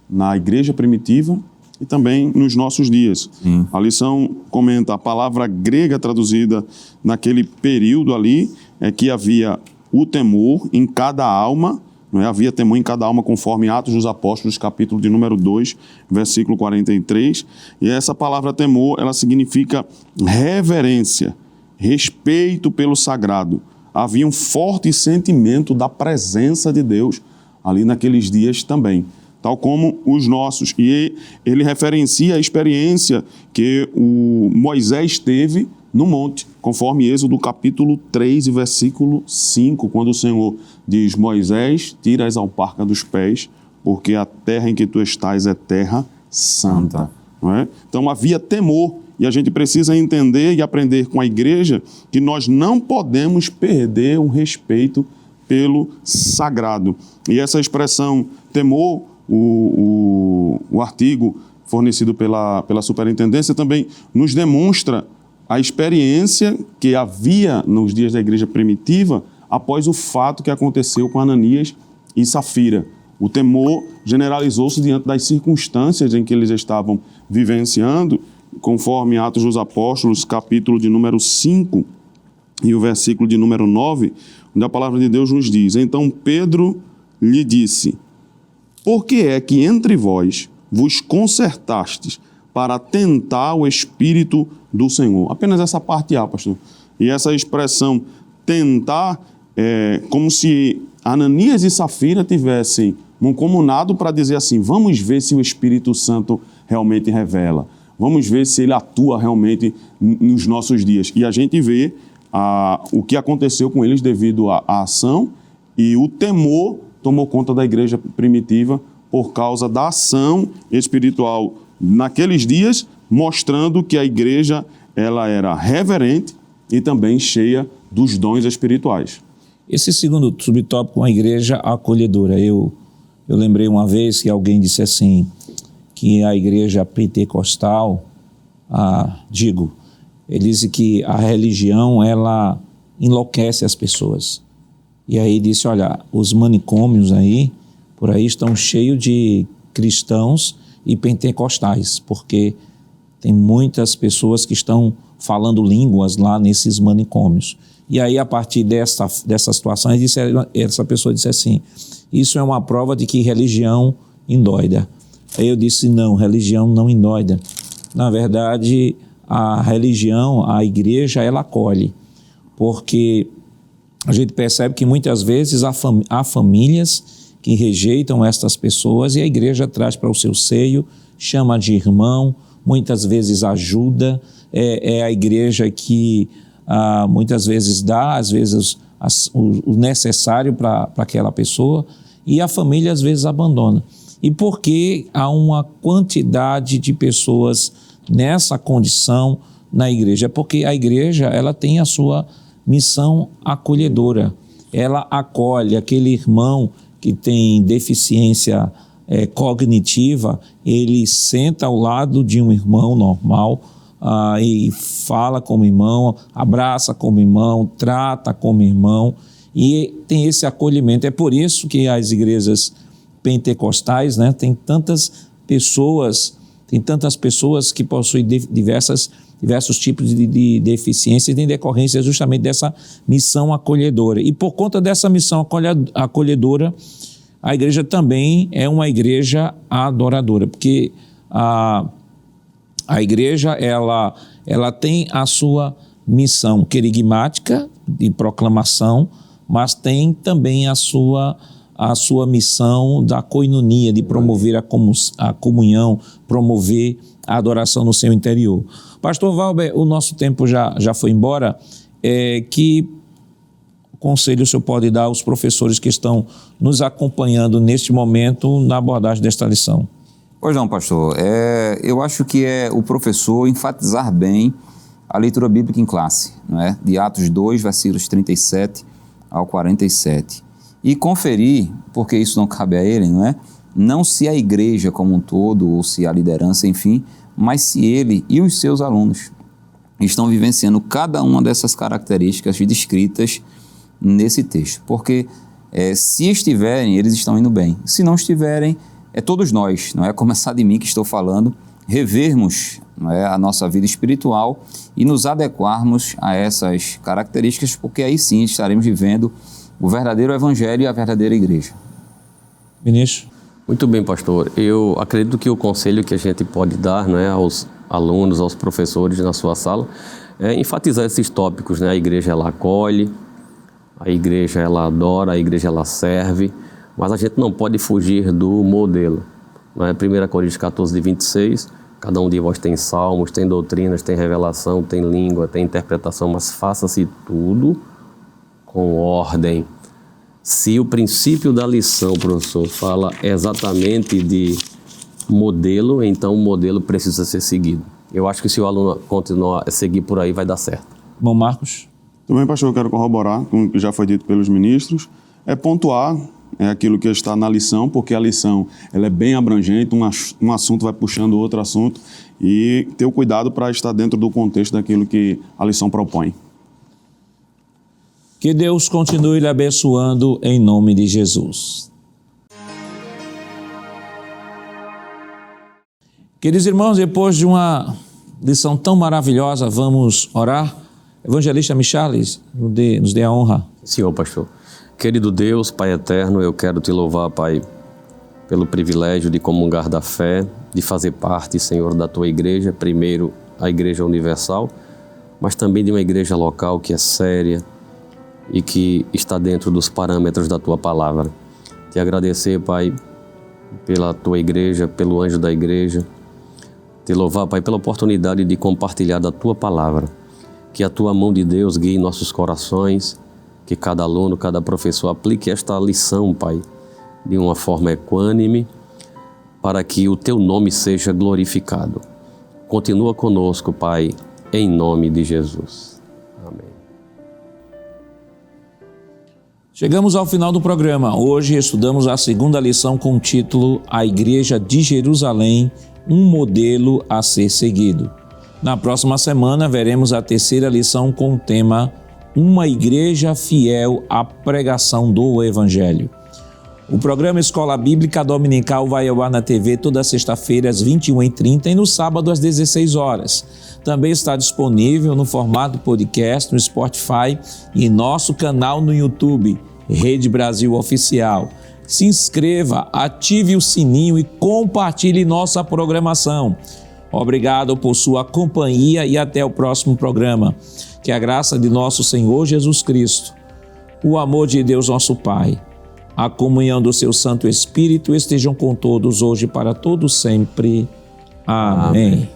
na igreja primitiva e também nos nossos dias. A lição comenta a palavra grega traduzida naquele período ali, é que havia o temor em cada alma, não é? Havia temor em cada alma, conforme Atos dos Apóstolos, capítulo de número 2, versículo 43. E essa palavra temor, ela significa reverência, respeito pelo sagrado. Havia um forte sentimento da presença de Deus ali naqueles dias também, tal como os nossos. E ele referencia a experiência que o Moisés teve no monte, conforme Êxodo capítulo 3 e versículo 5, quando o Senhor diz: Moisés, tira as alparcas dos pés, porque a terra em que tu estás é terra santa. Não é? Então havia temor, e a gente precisa entender e aprender com a igreja que nós não podemos perder o respeito pelo sagrado. E essa expressão temor, o artigo fornecido pela superintendência também nos demonstra a experiência que havia nos dias da igreja primitiva após o fato que aconteceu com Ananias e Safira. O temor generalizou-se diante das circunstâncias em que eles estavam vivenciando, conforme Atos dos Apóstolos, capítulo de número 5 e o versículo de número 9, onde a palavra de Deus nos diz: Então Pedro lhe disse: Por que é que entre vós vos concertastes para tentar o Espírito do Senhor? Apenas essa parte A, pastor. E essa expressão tentar é como se Ananias e Safira tivessem mancomunado para dizer assim: vamos ver se o Espírito Santo realmente revela. Vamos ver se ele atua realmente nos nossos dias. E a gente vê o que aconteceu com eles devido à ação, e o temor tomou conta da igreja primitiva por causa da ação espiritual naqueles dias, mostrando que a igreja ela era reverente e também cheia dos dons espirituais. Esse segundo subtópico, uma igreja acolhedora. Eu lembrei uma vez que alguém disse assim, que a igreja pentecostal, ele disse que a religião, ela enlouquece as pessoas. E aí disse, olha, os manicômios aí, por aí estão cheios de cristãos e pentecostais, porque tem muitas pessoas que estão falando línguas lá nesses manicômios. E aí, a partir dessa situação, essa pessoa disse assim, isso é uma prova de que religião endoida. Aí eu disse, não, religião não endoida. Na verdade, a religião, a igreja, ela acolhe, porque a gente percebe que muitas vezes há famílias que rejeitam estas pessoas e a igreja traz para o seu seio, chama de irmão, muitas vezes ajuda, é a igreja que muitas vezes dá, às vezes, o necessário para aquela pessoa, e a família às vezes abandona. E por que há uma quantidade de pessoas nessa condição na igreja? É porque a igreja ela tem a sua missão acolhedora. Ela acolhe aquele irmão que tem deficiência cognitiva, ele senta ao lado de um irmão normal e fala como irmão, abraça como irmão, trata como irmão, e tem esse acolhimento. É por isso que as igrejas pentecostais, né, tem tantas pessoas que possuem diversos tipos de deficiências em decorrência justamente dessa missão acolhedora. E por conta dessa missão acolhedora, a igreja também é uma igreja adoradora, porque a igreja ela tem a sua missão querigmática de proclamação, mas tem também a sua missão da koinonia, de promover a comunhão, promover a adoração no seu interior. Pastor Valber, o nosso tempo já foi embora. Que conselho o senhor pode dar aos professores que estão nos acompanhando neste momento na abordagem desta lição? Pois não, pastor. Eu acho que é o professor enfatizar bem a leitura bíblica em classe, não é? De Atos 2, versículos 37 ao 47. e conferir, porque isso não cabe a ele, não é? Não se a igreja como um todo, ou se a liderança, enfim, mas se ele e os seus alunos estão vivenciando cada uma dessas características descritas nesse texto. Porque se estiverem, eles estão indo bem. Se não estiverem, é todos nós, não é? Começar de mim que estou falando, revermos, não é, a nossa vida espiritual e nos adequarmos a essas características, porque aí sim estaremos vivendo o verdadeiro evangelho e a verdadeira igreja. Ministro? Muito bem, pastor. Eu acredito que o conselho que a gente pode dar, né, aos alunos, aos professores na sua sala, é enfatizar esses tópicos, né? A igreja, ela acolhe, a igreja, ela adora, a igreja, ela serve, mas a gente não pode fugir do modelo. Né? 1 Coríntios 14, 26, cada um de vós tem salmos, tem doutrinas, tem revelação, tem língua, tem interpretação, mas faça-se tudo com ordem. Se o princípio da lição, professor, fala exatamente de modelo, então o modelo precisa ser seguido. Eu acho que se o aluno continuar a seguir por aí, vai dar certo. Irmão Marcos? Também, pastor, eu quero corroborar com o que já foi dito pelos ministros, é pontuar aquilo que está na lição, porque a lição ela é bem abrangente, um assunto vai puxando outro assunto, e ter o cuidado para estar dentro do contexto daquilo que a lição propõe. Que Deus continue lhe abençoando em nome de Jesus. Queridos irmãos, depois de uma lição tão maravilhosa, vamos orar? Evangelista Michales, nos dê a honra. Senhor, pastor. Querido Deus, Pai eterno, eu quero te louvar, Pai, pelo privilégio de comungar da fé, de fazer parte, Senhor, da tua igreja, primeiro a Igreja Universal, mas também de uma igreja local que é séria e que está dentro dos parâmetros da tua palavra. Te agradecer, Pai, pela tua igreja, pelo anjo da igreja. Te louvar, Pai, pela oportunidade de compartilhar da tua palavra. Que a tua mão de Deus guie nossos corações, que cada aluno, cada professor aplique esta lição, Pai, de uma forma equânime, para que o teu nome seja glorificado. Continua conosco, Pai, em nome de Jesus. Amém. Chegamos ao final do programa. Hoje estudamos a segunda lição com o título A Igreja de Jerusalém, um modelo a ser seguido. Na próxima semana veremos a terceira lição com o tema Uma Igreja Fiel à Pregação do Evangelho. O programa Escola Bíblica Dominical vai ao ar na TV toda sexta-feira às 21h30 e no sábado às 16 horas. Também está disponível no formato podcast no Spotify e em nosso canal no YouTube, Rede Brasil Oficial. Se inscreva, ative o sininho e compartilhe nossa programação. Obrigado por sua companhia e até o próximo programa. Que a graça de nosso Senhor Jesus Cristo, o amor de Deus nosso Pai, a comunhão do seu Santo Espírito estejam com todos hoje e para todos sempre. Amém.